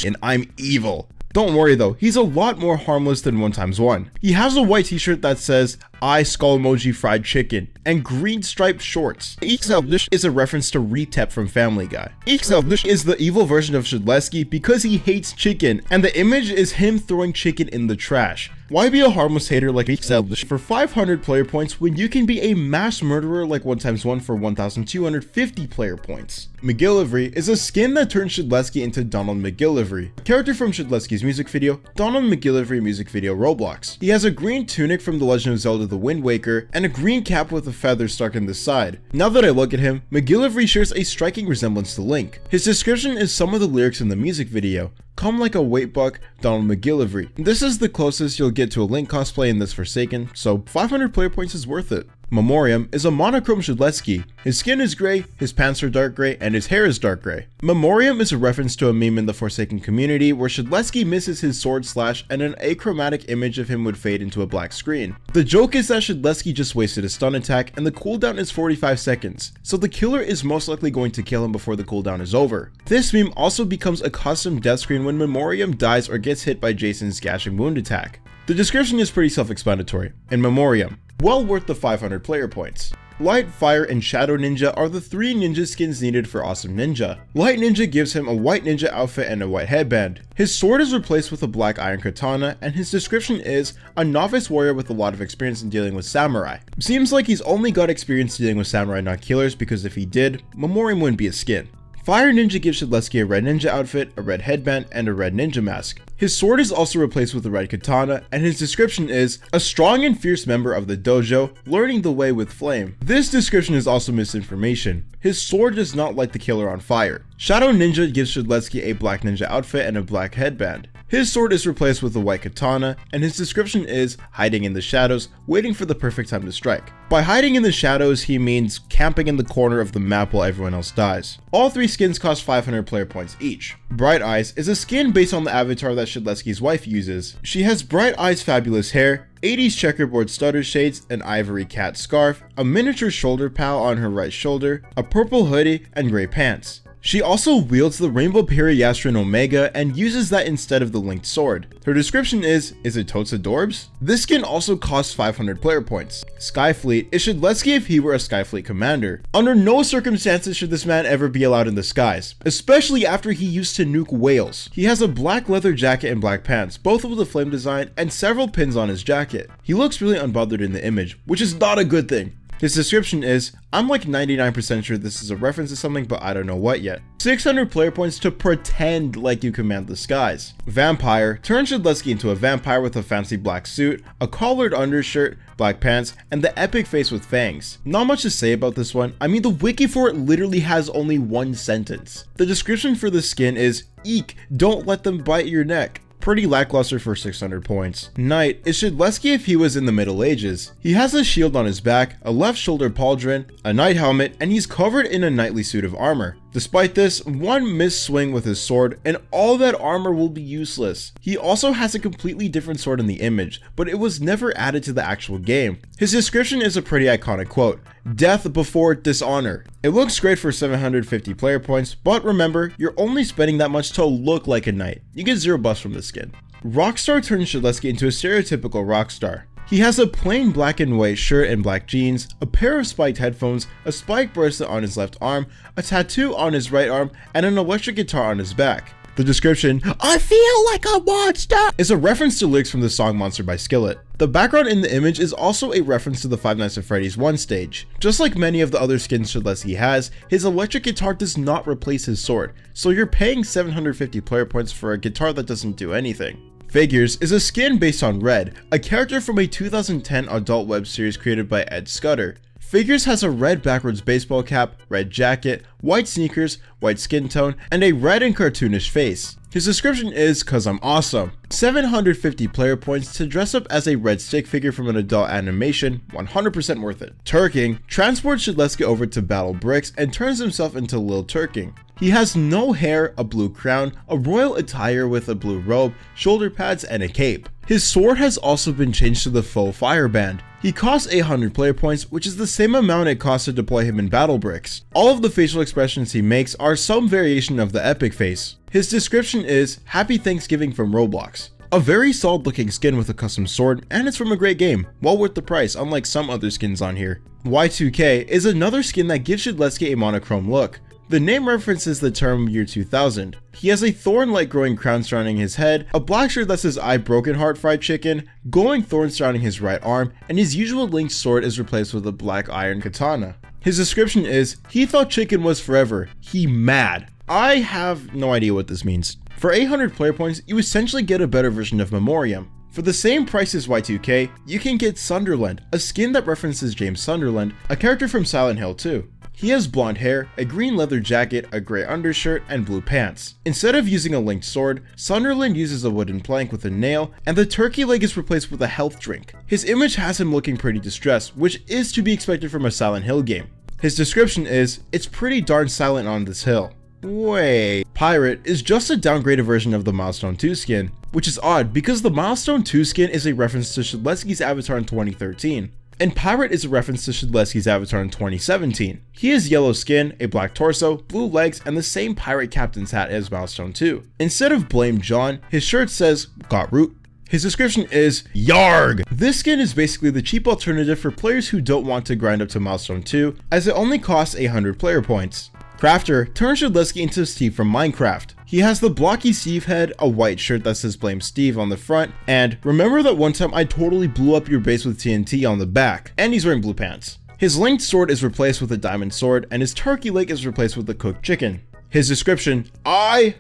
and I'm evil. Don't worry though, he's a lot more harmless than 1x1. He has a white t-shirt that says, "I skull emoji fried chicken," and green striped shorts. Shedletsky is a reference to Taph from Family Guy. Shedletsky is the evil version of Shidleski because he hates chicken, and the image is him throwing chicken in the trash. Why be a harmless hater like Shedletsky for 500 player points when you can be a mass murderer like 1x1 for 1250 player points? McGillivray is a skin that turns Shedletsky into Donald McGillivray, a character from Shedletsky's music video, Donald McGillivray music video Roblox. He has a green tunic from The Legend of Zelda The Wind Waker, and a green cap with a feather stuck in the side. Now that I look at him, McGillivray shares a striking resemblance to Link. His description is some of the lyrics in the music video. "Come like a weight buck, Donald McGillivray." This is the closest you'll get to a Link cosplay in this Forsaken, so 500 player points is worth it. Memoriam is a monochrome Shedletsky. His skin is gray, his pants are dark gray, and his hair is dark gray. Memoriam is a reference to a meme in the Forsaken community where Shedletsky misses his sword slash and an achromatic image of him would fade into a black screen. The joke is that Shedletsky just wasted a stun attack and the cooldown is 45 seconds, so the killer is most likely going to kill him before the cooldown is over. This meme also becomes a custom death screen when Memoriam dies or gets hit by Jason's gashing wound attack. The description is pretty self-explanatory. In Memoriam, well worth the 500 player points. Light, Fire, and Shadow Ninja are the 3 ninja skins needed for Awesome Ninja. Light Ninja gives him a white ninja outfit and a white headband. His sword is replaced with a black iron katana, and his description is a novice warrior with a lot of experience in dealing with samurai. Seems like he's only got experience dealing with samurai, not killers, because if he did, Memoriam wouldn't be a skin. Fire Ninja gives Shedletsky a red ninja outfit, a red headband, and a red ninja mask. His sword is also replaced with a red katana, and his description is a strong and fierce member of the dojo, learning the way with flame. This description is also misinformation. His sword does not light the killer on fire. Shadow Ninja gives Shedletsky a black ninja outfit and a black headband. His sword is replaced with a white katana, and his description is hiding in the shadows, waiting for the perfect time to strike. By hiding in the shadows, he means camping in the corner of the map while everyone else dies. All 3 skins cost 500 player points each. Bright Eyes is a skin based on the avatar that Shedletsky's wife uses. She has bright eyes, fabulous hair, 80s checkerboard stutter shades, an ivory cat scarf, a miniature shoulder pal on her right shoulder, a purple hoodie, and gray pants. She also wields the Rainbow Periastron Omega and uses that instead of the linked sword. Her description is it totes adorbs? This skin also costs 500 player points. Skyfleet is Shedletsky if he were a Skyfleet commander. Under no circumstances should this man ever be allowed in the skies, especially after he used to nuke whales. He has a black leather jacket and black pants, both with a flame design and several pins on his jacket. He looks really unbothered in the image, which is not a good thing. His description is, I'm like 99% sure this is a reference to something, but I don't know what yet. 600 player points to pretend like you command the skies. Vampire turns Shedletsky into a vampire with a fancy black suit, a collared undershirt, black pants, and the epic face with fangs. Not much to say about this one. I mean, the wiki for it literally has only 1 sentence. The description for the skin is, eek, don't let them bite your neck. Pretty lackluster for 600 points. Knight is Shedletsky if he was in the Middle Ages. He has a shield on his back, a left shoulder pauldron, a knight helmet, and he's covered in a knightly suit of armor. Despite this, one missed swing with his sword and all that armor will be useless. He also has a completely different sword in the image, but it was never added to the actual game. His description is a pretty iconic quote, "Death before dishonor." It looks great for 750 player points, but remember, you're only spending that much to look like a knight. You get 0 buffs from this skin. Rockstar turns Shedletsky into a stereotypical rockstar. He has a plain black and white shirt and black jeans, a pair of spiked headphones, a spiked bracelet on his left arm, a tattoo on his right arm, and an electric guitar on his back. The description, "I feel like a monster," is a reference to lyrics from the song Monster by Skillet. The background in the image is also a reference to the Five Nights at Freddy's 1 stage. Just like many of the other skins Shedletsky has, his electric guitar does not replace his sword, so you're paying 750 player points for a guitar that doesn't do anything. Figures is a skin based on Red, a character from a 2010 adult web series created by Ed Scudder. Figures has a red backwards baseball cap, red jacket, white sneakers, white skin tone, and a red and cartoonish face. His description is, "Cause I'm awesome." 750 player points to dress up as a red stick figure from an adult animation, 100% worth it. Turking transports Shedletsky over to Battle Bricks and turns himself into Lil Turking. He has no hair, a blue crown, a royal attire with a blue robe, shoulder pads, and a cape. His sword has also been changed to the faux fireband. He costs 800 player points, which is the same amount it costs to deploy him in battle bricks. All of the facial expressions he makes are some variation of the epic face. His description is Happy Thanksgiving from Roblox. A very solid looking skin with a custom sword, and it's from a great game, well worth the price unlike some other skins on here. Y2K is another skin that gives Shidleski a monochrome look. The name references the term year 2000. He has a thorn-like growing crown surrounding his head, a black shirt that says I broken heart fried chicken, glowing thorns surrounding his right arm, and his usual linked sword is replaced with a black iron katana. His description is, he thought chicken was forever, he mad. I have no idea what this means. For 800 player points, you essentially get a better version of Memoriam. For the same price as Y2K, you can get Sunderland, a skin that references James Sunderland, a character from Silent Hill 2. He has blonde hair, a green leather jacket, a grey undershirt, and blue pants. Instead of using a linked sword, Sunderland uses a wooden plank with a nail, and the turkey leg is replaced with a health drink. His image has him looking pretty distressed, which is to be expected from a Silent Hill game. His description is, it's pretty darn silent on this hill. Wait, Pirate is just a downgraded version of the Milestone 2 skin, which is odd because the Milestone 2 skin is a reference to Shidleski's avatar in 2013. And Pirate is a reference to Shidleski's avatar in 2017. He has yellow skin, a black torso, blue legs, and the same pirate captain's hat as Milestone 2. Instead of Blame John, his shirt says Got Root. His description is Yarg! This skin is basically the cheap alternative for players who don't want to grind up to Milestone 2, as it only costs 800 player points. Crafter turns Shidleski into Steve from Minecraft. He has the blocky Steve head, a white shirt that says Blame Steve on the front, and remember that one time I totally blew up your base with TNT on the back, and he's wearing blue pants. His linked sword is replaced with a diamond sword, and his turkey leg is replaced with a cooked chicken. His description, I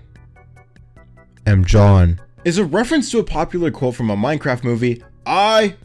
am John, is a reference to a popular quote from a Minecraft movie, I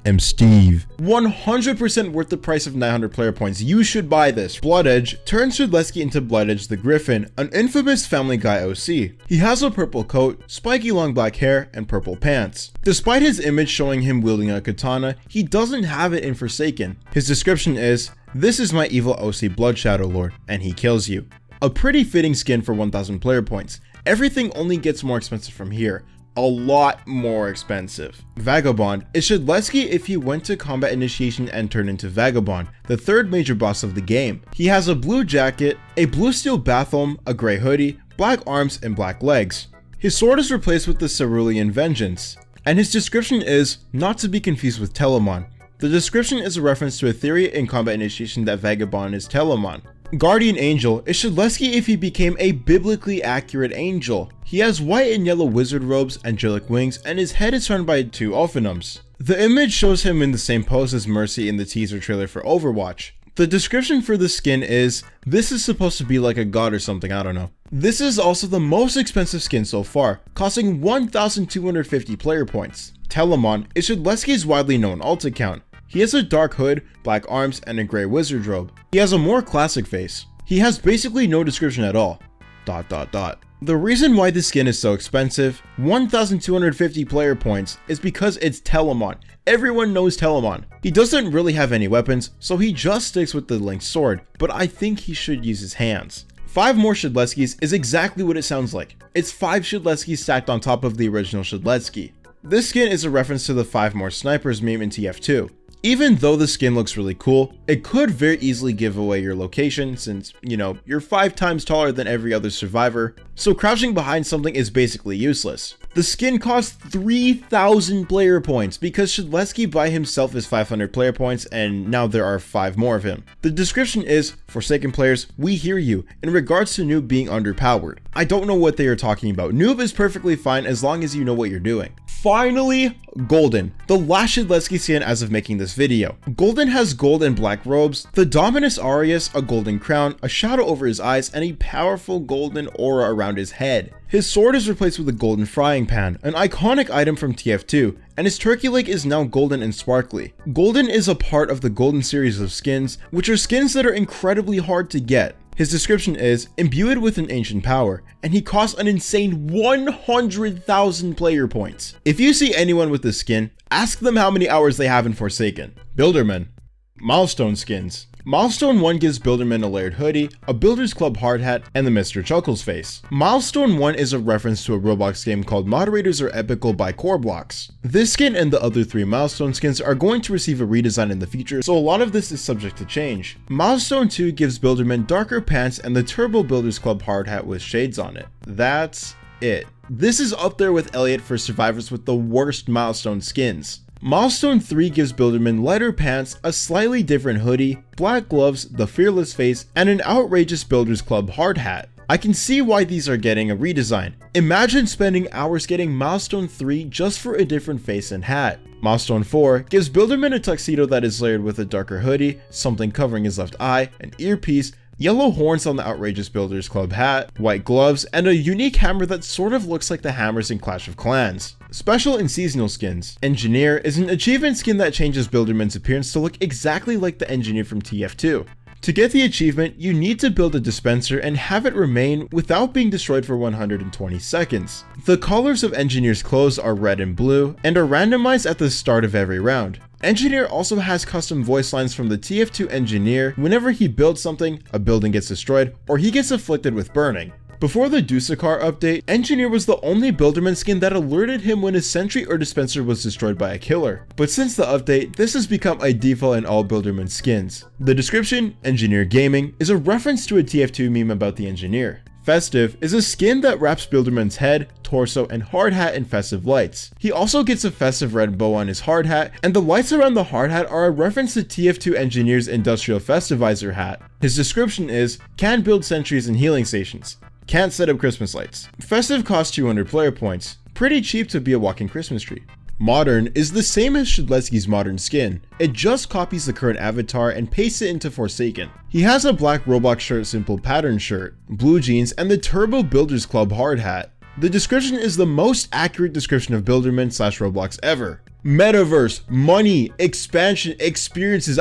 am Steve. 100% worth the price of 900 player points. You should buy this. Blood Edge turns Shidleski into Blood Edge the Griffin, an infamous Family Guy OC. He has a purple coat, spiky long black hair, and purple pants. Despite his image showing him wielding a katana, he doesn't have it in Forsaken. His description is, this is my evil OC Blood Shadow Lord, and he kills you. A pretty fitting skin for 1000 player points. Everything only gets more expensive from here. A lot more expensive. Vagabond is Shidleski if he went to combat initiation and turned into Vagabond, the third major boss of the game. He has a blue jacket, a blue steel bathhelm, a grey hoodie, black arms, and black legs. His sword is replaced with the Cerulean Vengeance, and his description is not to be confused with Telemon. The description is a reference to a theory in combat initiation that Vagabond is Telemon. Guardian Angel is Shidleski if he became a biblically accurate angel. He has white and yellow wizard robes, angelic wings, and his head is surrounded by 2 Ophinums. The image shows him in the same pose as Mercy in the teaser trailer for Overwatch. The description for the skin is, this is supposed to be like a god or something, I don't know. This is also the most expensive skin so far, costing 1,250 player points. Telemon is Shidleski's widely known ult account. He has a dark hood, black arms, and a grey wizard robe. He has a more classic face. He has basically no description at all. ... The reason why this skin is so expensive, 1,250 player points, is because it's Telemon. Everyone knows Telemon. He doesn't really have any weapons, so he just sticks with the linked sword, but I think he should use his hands. 5 more Shidleskis is exactly what it sounds like. It's 5 Shidleskis stacked on top of the original Shidleski. This skin is a reference to the 5 more snipers meme in TF2. Even though the skin looks really cool, it could very easily give away your location since, you know, you're 5 times taller than every other survivor, so crouching behind something is basically useless. The skin costs 3,000 player points because Shidleski by himself is 500 player points and now there are 5 more of him. The description is, Forsaken players, we hear you, in regards to Noob being underpowered. I don't know what they are talking about. Noob is perfectly fine as long as you know what you're doing. Finally, Golden, the last Shidleski skin as of making this video. Golden has gold and black robes, the Dominus Aureus, a golden crown, a shadow over his eyes, and a powerful golden aura around his head. His sword is replaced with a golden frying pan, an iconic item from TF2, and his turkey leg is now golden and sparkly. Golden is a part of the Golden series of skins, which are skins that are incredibly hard to get. His description is, imbued with an ancient power, and he costs an insane 100,000 player points. If you see anyone with this skin, ask them how many hours they have in Forsaken. Buildermen. Milestone skins. Milestone 1 gives Builderman a layered hoodie, a Builders Club hard hat, and the Mr. Chuckles face. Milestone 1 is a reference to a Roblox game called Moderators Are Epical by Blox. This skin and the other 3 Milestone skins are going to receive a redesign in the future, so a lot of this is subject to change. Milestone 2 gives Builderman darker pants and the Turbo Builders Club hard hat with shades on it. That's it. This is up there with Elliot for survivors with the worst Milestone skins. Milestone 3 gives Builderman lighter pants, a slightly different hoodie, black gloves, the fearless face, and an outrageous Builders Club hard hat. I can see why these are getting a redesign. Imagine spending hours getting Milestone 3 just for a different face and hat. Milestone 4 gives Builderman a tuxedo that is layered with a darker hoodie, something covering his left eye, an earpiece, yellow horns on the outrageous Builders Club hat, white gloves, and a unique hammer that sort of looks like the hammers in Clash of Clans. Special and seasonal skins. Engineer is an achievement skin that changes Builderman's appearance to look exactly like the engineer from TF2. To get the achievement, you need to build a dispenser and have it remain without being destroyed for 120 seconds. The colors of Engineer's clothes are red and blue, and are randomized at the start of every round. Engineer also has custom voice lines from the TF2 engineer whenever he builds something, a building gets destroyed, or he gets afflicted with burning. Before the Dusekkar update, Engineer was the only Builderman skin that alerted him when his sentry or dispenser was destroyed by a killer. But since the update, this has become a default in all Builderman skins. The description, Engineer Gaming, is a reference to a TF2 meme about the engineer. Festive is a skin that wraps Builderman's head, torso, and hard hat in festive lights. He also gets a festive red bow on his hard hat, and the lights around the hard hat are a reference to TF2 Engineer's Industrial Festivizer hat. His description is, can build sentries and healing stations. Can't set up Christmas lights. Festive costs 200 player points. Pretty cheap to be a walking Christmas tree. Modern is the same as Shidleski's modern skin. It just copies the current avatar and pastes it into Forsaken. He has a black Roblox shirt simple pattern shirt, blue jeans, and the Turbo Builders Club hard hat. The description is the most accurate description of Builderman / Roblox ever. Metaverse, money, expansion, experiences,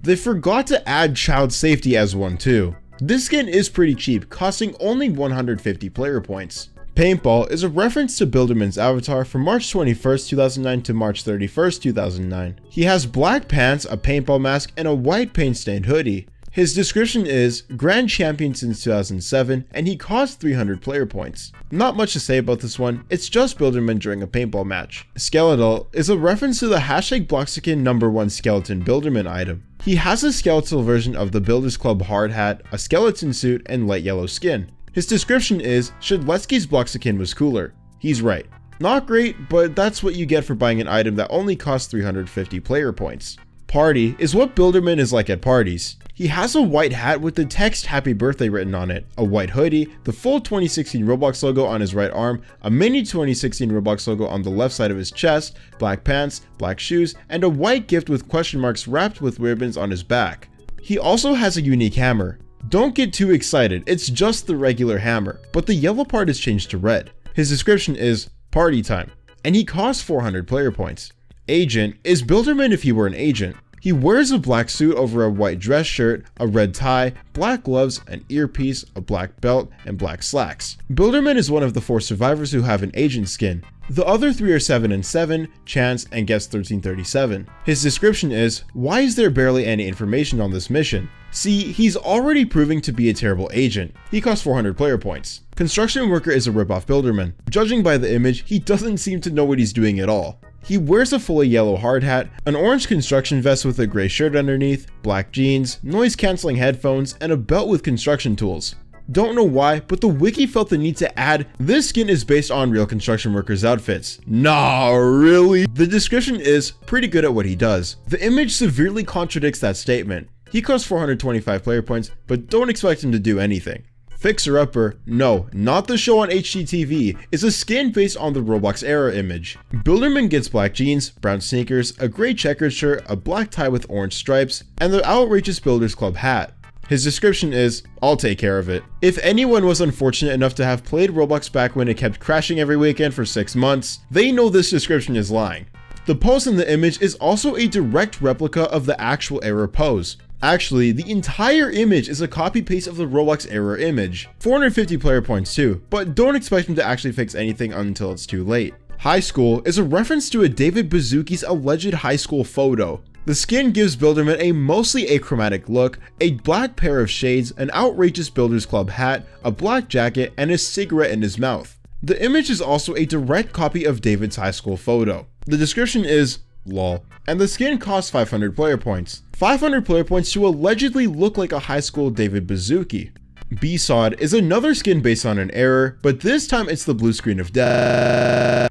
they forgot to add child safety as one too. This skin is pretty cheap, costing only 150 player points. Paintball is a reference to Builderman's avatar from March 21st, 2009 to March 31st, 2009. He has black pants, a paintball mask, and a white paint-stained hoodie. His description is, Grand Champion since 2007, and he costs 300 player points. Not much to say about this one, it's just Builderman during a paintball match. Skeletal is a reference to the #Bloxakin #1 skeleton Builderman item. He has a skeletal version of the Builders Club hard hat, a skeleton suit, and light yellow skin. His description is, Shedletsky's Bloxakin was cooler. He's right. Not great, but that's what you get for buying an item that only costs 350 player points. Party is what Builderman is like at parties. He has a white hat with the text Happy Birthday written on it, a white hoodie, the full 2016 Roblox logo on his right arm, a mini 2016 Roblox logo on the left side of his chest, black pants, black shoes, and a white gift with question marks wrapped with ribbons on his back. He also has a unique hammer. Don't get too excited, it's just the regular hammer, but the yellow part is changed to red. His description is, party time, and he costs 400 player points. Agent is Builderman if he were an agent. He wears a black suit over a white dress shirt, a red tie, black gloves, an earpiece, a black belt, and black slacks. Builderman is one of the 4 survivors who have an agent skin. The other 3 are 7 and 7, Chance, and Guest 1337. His description is, why is there barely any information on this mission? See, he's already proving to be a terrible agent. He costs 400 player points. Construction Worker is a ripoff Builderman. Judging by the image, he doesn't seem to know what he's doing at all. He wears a fully yellow hard hat, an orange construction vest with a gray shirt underneath, black jeans, noise-canceling headphones, and a belt with construction tools. Don't know why, but the wiki felt the need to add, this skin is based on real construction workers' outfits. Nah, really? The description is, pretty good at what he does. The image severely contradicts that statement. He costs 425 player points, but don't expect him to do anything. Fixer Upper, no, not the show on HGTV, is a skin based on the Roblox era image. Builderman gets black jeans, brown sneakers, a gray checkered shirt, a black tie with orange stripes, and the outrageous Builders Club hat. His description is, I'll take care of it. If anyone was unfortunate enough to have played Roblox back when it kept crashing every weekend for 6 months, they know this description is lying. The pose in the image is also a direct replica of the actual error pose. Actually, the entire image is a copy-paste of the Roblox error image. 450 player points too, but don't expect him to actually fix anything until it's too late. High school is a reference to a David Baszucki's alleged high school photo. The skin gives Builderman a mostly achromatic look, a black pair of shades, an outrageous Builders Club hat, a black jacket, and a cigarette in his mouth. The image is also a direct copy of David's high school photo. The description is lol, and the skin costs 500 player points. 500 player points to allegedly look like a high school David Baszucki. BSOD is another skin based on an error, but this time it's the blue screen of death.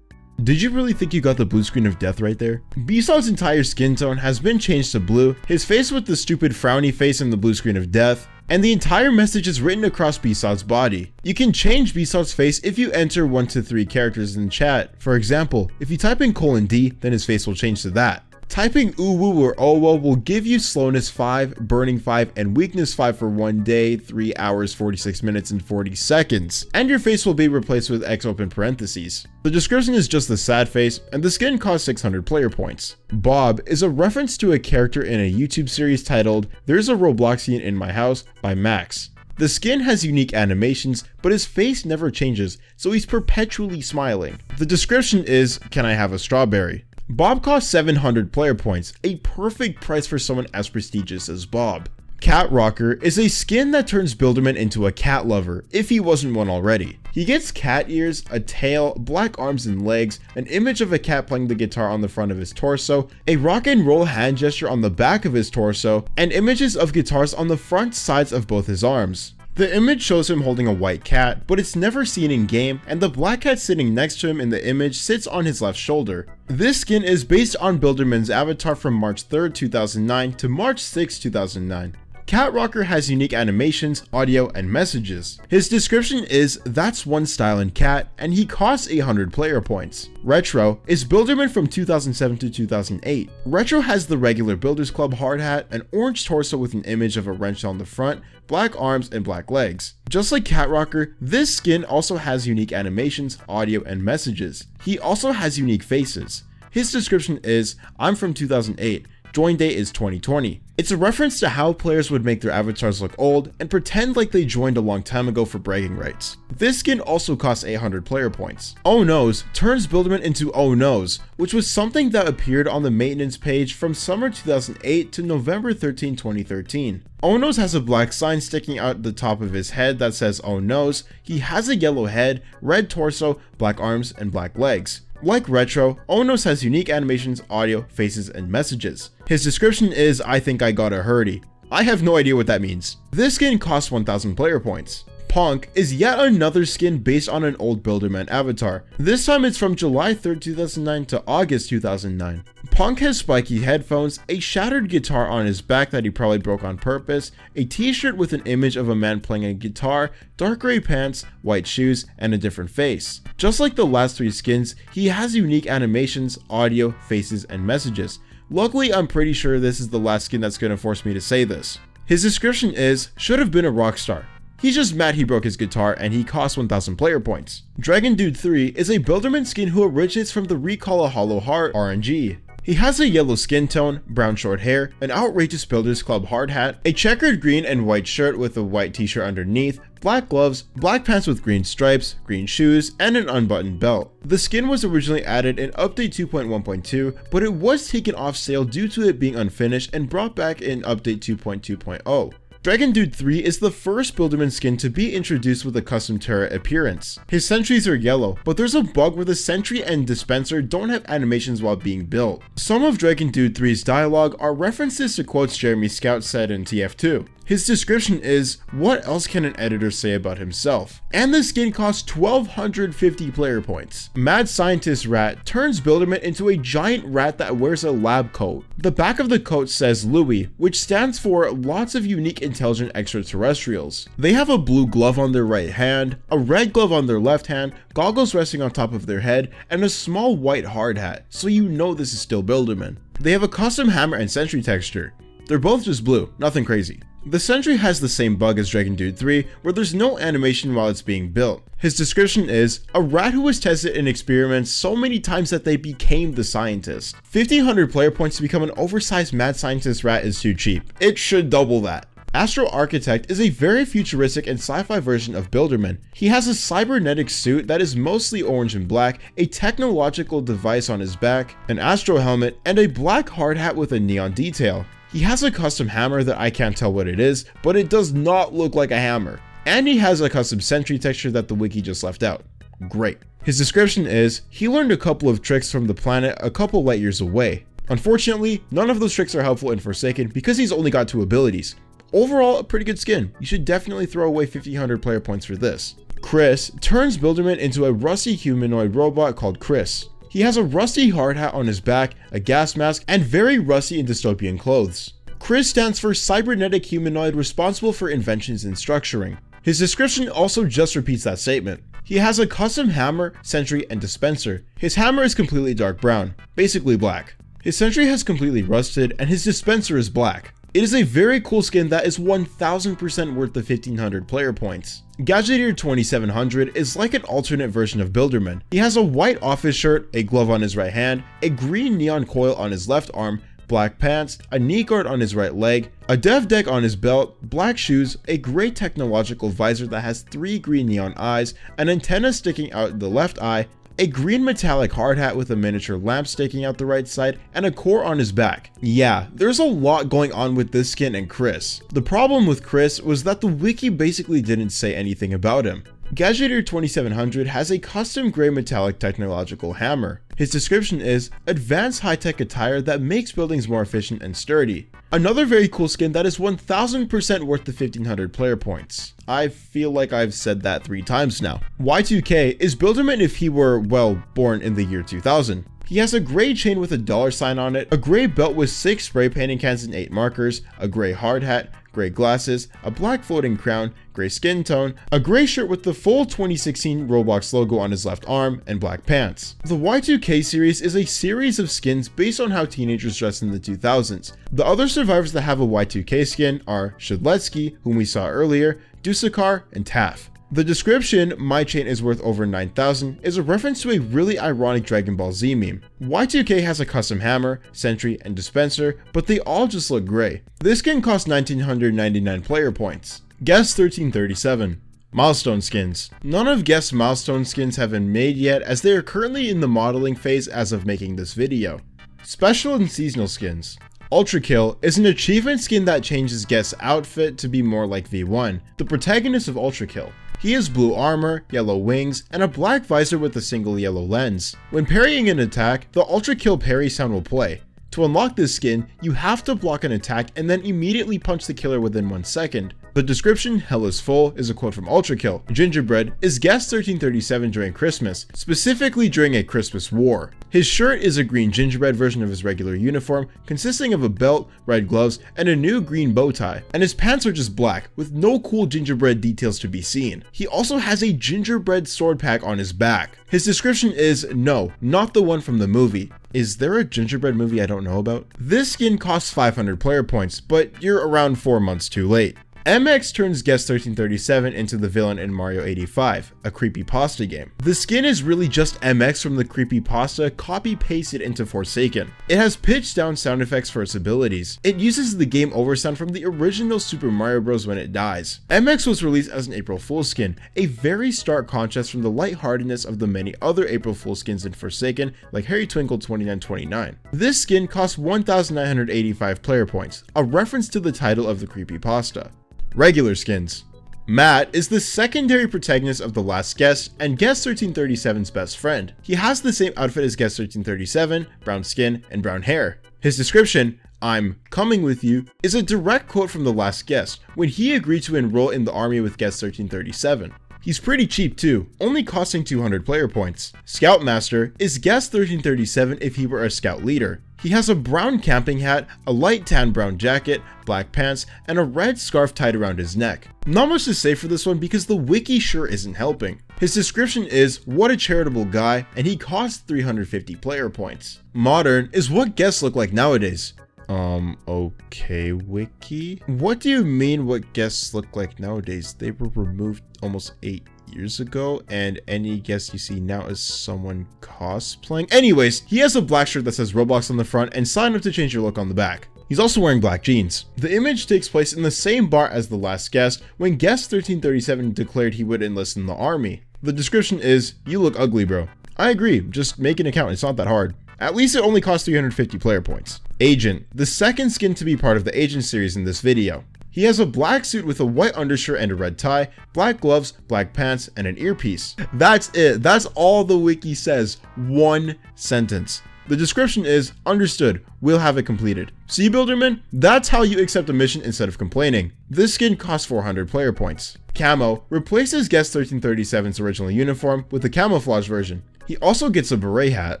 Did you really think you got the blue screen of death right there? BSOD's entire skin tone has been changed to blue, his face with the stupid frowny face in the blue screen of death, and the entire message is written across BSOD's body. You can change BSOD's face if you enter 1 to 3 characters in chat. For example, if you type in :D, then his face will change to that. Typing uwu or owo will give you slowness 5, burning 5, and weakness 5 for 1 day, 3 hours, 46 minutes, and 40 seconds. And your face will be replaced with X open parentheses. The description is just the sad face, and the skin costs 600 player points. Bob is a reference to a character in a YouTube series titled "There's a Robloxian in My House" by Max. The skin has unique animations, but his face never changes, so he's perpetually smiling. The description is, "Can I have a strawberry?" Bob costs 700 player points, a perfect price for someone as prestigious as Bob. Cat Rocker is a skin that turns Builderman into a cat lover, if he wasn't one already. He gets cat ears, a tail, black arms and legs, an image of a cat playing the guitar on the front of his torso, a rock and roll hand gesture on the back of his torso, and images of guitars on the front sides of both his arms. The image shows him holding a white cat, but it's never seen in game, and the black cat sitting next to him in the image sits on his left shoulder. This skin is based on Builderman's avatar from March 3rd, 2009 to March 6, 2009. Cat Rocker has unique animations, audio, and messages. His description is, "That's one style in cat," and he costs 800 player points. Retro is Builderman from 2007 to 2008. Retro has the regular Builders Club hard hat, an orange torso with an image of a wrench on the front, black arms, and black legs. Just like Cat Rocker, this skin also has unique animations, audio, and messages. He also has unique faces. His description is, "I'm from 2008. Join date is 2020. It's a reference to how players would make their avatars look old and pretend like they joined a long time ago for bragging rights. This skin also costs 800 player points. Oh No's turns Builderman into Oh No's, which was something that appeared on the maintenance page from summer 2008 to November 13, 2013. Oh No's has a black sign sticking out the top of his head that says Oh No's. He has a yellow head, red torso, black arms, and black legs. Like Retro, Onos has unique animations, audio, faces, and messages. His description is, "I think I got a hurdy." I have no idea what that means. This skin costs 1000 player points. Punk is yet another skin based on an old Builderman avatar. This time it's from July 3rd, 2009 to August 2009. Punk has spiky headphones, a shattered guitar on his back that he probably broke on purpose, a t-shirt with an image of a man playing a guitar, dark gray pants, white shoes, and a different face. Just like the last 3 skins, he has unique animations, audio, faces, and messages. Luckily, I'm pretty sure this is the last skin that's gonna force me to say this. His description is, "Should have been a rock star." He's just mad he broke his guitar and he costs 1000 player points. Dragon Dude 3 is a Builderman skin who originates from the Recall a Hollow Heart RNG. He has a yellow skin tone, brown short hair, an outrageous Builders Club hard hat, a checkered green and white shirt with a white t-shirt underneath, black gloves, black pants with green stripes, green shoes, and an unbuttoned belt. The skin was originally added in Update 2.1.2, but it was taken off sale due to it being unfinished and brought back in Update 2.2.0. Dragon Dude 3 is the first Builderman skin to be introduced with a custom turret appearance. His sentries are yellow, but there's a bug where the sentry and dispenser don't have animations while being built. Some of Dragon Dude 3's dialogue are references to quotes Jeremy Scout said in TF2. His description is, "What else can an editor say about himself?" And the skin costs 1250 player points. Mad Scientist Rat turns Builderman into a giant rat that wears a lab coat. The back of the coat says Louis, which stands for Lots of Unique Intelligent Extraterrestrials. They have a blue glove on their right hand, a red glove on their left hand, goggles resting on top of their head, and a small white hard hat, so you know this is still Builderman. They have a custom hammer and sentry texture. They're both just blue, nothing crazy. The sentry has the same bug as Dragon Dude 3, where there's no animation while it's being built. His description is, "A rat who was tested in experiments so many times that they became the scientist." 1500 player points to become an oversized mad scientist rat is too cheap. It should double that. Astro Architect is a very futuristic and sci-fi version of Builderman. He has a cybernetic suit that is mostly orange and black, a technological device on his back, an Astro helmet, and a black hard hat with a neon detail. He has a custom hammer that I can't tell what it is, but it does not look like a hammer. And he has a custom sentry texture that the wiki just left out. Great. His description is, he learned a couple of tricks from the planet a couple light years away. Unfortunately, none of those tricks are helpful in Forsaken because he's only got 2 abilities. Overall, a pretty good skin. You should definitely throw away 1500 player points for this. Chris turns Builderman into a rusty humanoid robot called Chris. He has a rusty hard hat on his back, a gas mask, and very rusty and dystopian clothes. Chris stands for cybernetic humanoid responsible for inventions and structuring. His description also just repeats that statement. He has a custom hammer, sentry, and dispenser. His hammer is completely dark brown, basically black. His sentry has completely rusted, and his dispenser is black. It is a very cool skin that is 1000% worth the 1500 player points. Gadgeteer 2700 is like an alternate version of Builderman. He has a white office shirt, a glove on his right hand, a green neon coil on his left arm, black pants, a knee guard on his right leg, a dev deck on his belt, black shoes, a gray technological visor that has 3 green neon eyes, an antenna sticking out the left eye, a green metallic hard hat with a miniature lamp sticking out the right side, and a core on his back. Yeah, there's a lot going on with this skin and Chris. The problem with Chris was that the wiki basically didn't say anything about him. Gadgeteer 2700 has a custom gray metallic technological hammer. His description is, advanced high-tech attire that makes buildings more efficient and sturdy. Another very cool skin that is 1000% worth the 1500 player points. I feel like I've said that 3 times now. Y2K is Builderman if he were, well, born in the year 2000. He has a gray chain with a $sign on it, a gray belt with 6 spray painting cans and 8 markers, a gray hard hat, gray glasses, a black floating crown, gray skin tone, a gray shirt with the full 2016 Roblox logo on his left arm, and black pants. The Y2K series is a series of skins based on how teenagers dressed in the 2000s. The other survivors that have a Y2K skin are Shedletsky, whom we saw earlier, Dusekkar, and Taff. The description, my chain is worth over 9,000, is a reference to a really ironic Dragon Ball Z meme. Y2K has a custom hammer, sentry, and dispenser, but they all just look gray. This skin costs 1999 player points. Guess 1337. Milestone skins. None of Guess milestone skins have been made yet as they are currently in the modeling phase as of making this video. Special and seasonal skins. Ultrakill is an achievement skin that changes Guess' outfit to be more like V1, the protagonist of Ultrakill. He has blue armor, yellow wings, and a black visor with a single yellow lens. When parrying an attack, the Ultrakill parry sound will play. To unlock this skin, you have to block an attack and then immediately punch the killer within 1 second. The description, hell is full, is a quote from Ultrakill. Gingerbread is Guess 1337 during Christmas, specifically during a Christmas war. His shirt is a green gingerbread version of his regular uniform, consisting of a belt, red gloves, and a new green bow tie. And his pants are just black, with no cool gingerbread details to be seen. He also has a gingerbread sword pack on his back. His description is, no, not the one from the movie. Is there a gingerbread movie I don't know about? This skin costs 500 player points, but you're around 4 months too late. MX turns Guess 1337 into the villain in Mario 85, a creepypasta game. The skin is really just MX from the creepypasta copy-pasted into Forsaken. It has pitched down sound effects for its abilities. It uses the game over sound from the original Super Mario Bros. When it dies. MX was released as an April Fool's skin, a very stark contrast from the lightheartedness of the many other April Fool's skins in Forsaken, like Harry Twinkle 2929. This skin costs 1985 player points, a reference to the title of the creepypasta. Regular skins. Matt is the secondary protagonist of The Last Guess and Guess 1337's best friend. He has the same outfit as Guess 1337, brown skin, and brown hair. His description, I'm coming with you, is a direct quote from The Last Guess when he agreed to enroll in the army with Guess 1337. He's pretty cheap too, only costing 200 player points. Scoutmaster is Guess 1337 if he were a scout leader. He has a brown camping hat, a light tan brown jacket, black pants, and a red scarf tied around his neck. Not much to say for this one because the wiki sure isn't helping. His description is, what a charitable guy, and he costs 350 player points. Modern is what guests look like nowadays. Okay, wiki? What do you mean what guests look like nowadays? They were removed almost 8 years ago, and any guest you see now is someone cosplaying. Anyways, he has a black shirt that says Roblox on the front and sign up to change your look on the back. He's also wearing black jeans. The image takes place in the same bar as the last guest when guest 1337 declared he would enlist in the army. The description is, "You look ugly, bro." I agree, just make an account, it's not that hard. At least it only costs 350 player points. Agent, the second skin to be part of the Agent series in this video. He has a black suit with a white undershirt and a red tie, black gloves, black pants, and an earpiece. That's it. That's all the wiki says. One sentence. The description is, "Understood, we'll have it completed." See, Builderman? That's how you accept a mission instead of complaining. This skin costs 400 player points. Camo replaces guest 1337's original uniform with a camouflage version. He also gets a beret hat.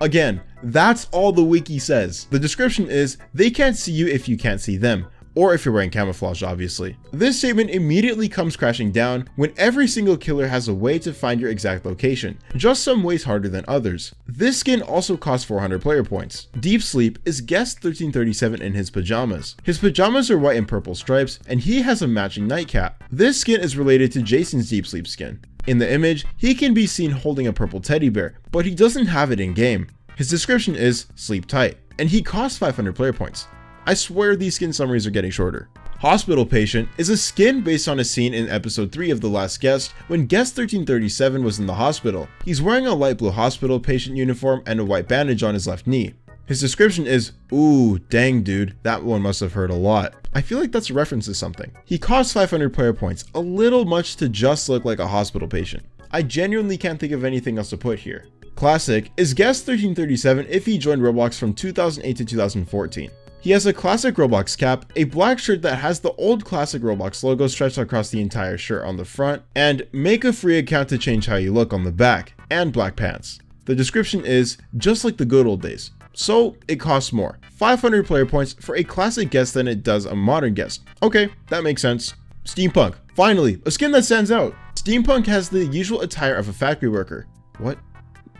Again, that's all the wiki says. The description is, "They can't see you if you can't see them." Or if you're wearing camouflage, obviously. This statement immediately comes crashing down when every single killer has a way to find your exact location, just some ways harder than others. This skin also costs 400 player points. Deep Sleep is guest 1337 in his pajamas. His pajamas are white and purple stripes, and he has a matching nightcap. This skin is related to Jason's Deep Sleep skin. In the image, he can be seen holding a purple teddy bear, but he doesn't have it in game. His description is, "Sleep tight," and he costs 500 player points. I swear these skin summaries are getting shorter. Hospital Patient is a skin based on a scene in episode 3 of The Last Guest when guest 1337 was in the hospital. He's wearing a light blue hospital patient uniform and a white bandage on his left knee. His description is, "Ooh, dang dude, that one must have hurt a lot." I feel like that's a reference to something. He costs 500 player points, a little much to just look like a hospital patient. I genuinely can't think of anything else to put here. Classic is guest 1337 if he joined Roblox from 2008 to 2014. He has a classic Roblox cap, a black shirt that has the old classic Roblox logo stretched across the entire shirt on the front, and "make a free account to change how you look" on the back, and black pants. The description is, "just like the good old days." So it costs more, 500 player points for a classic guest than it does a modern guest. Okay, that makes sense. Steampunk, finally, a skin that stands out. Steampunk has the usual attire of a factory worker. What?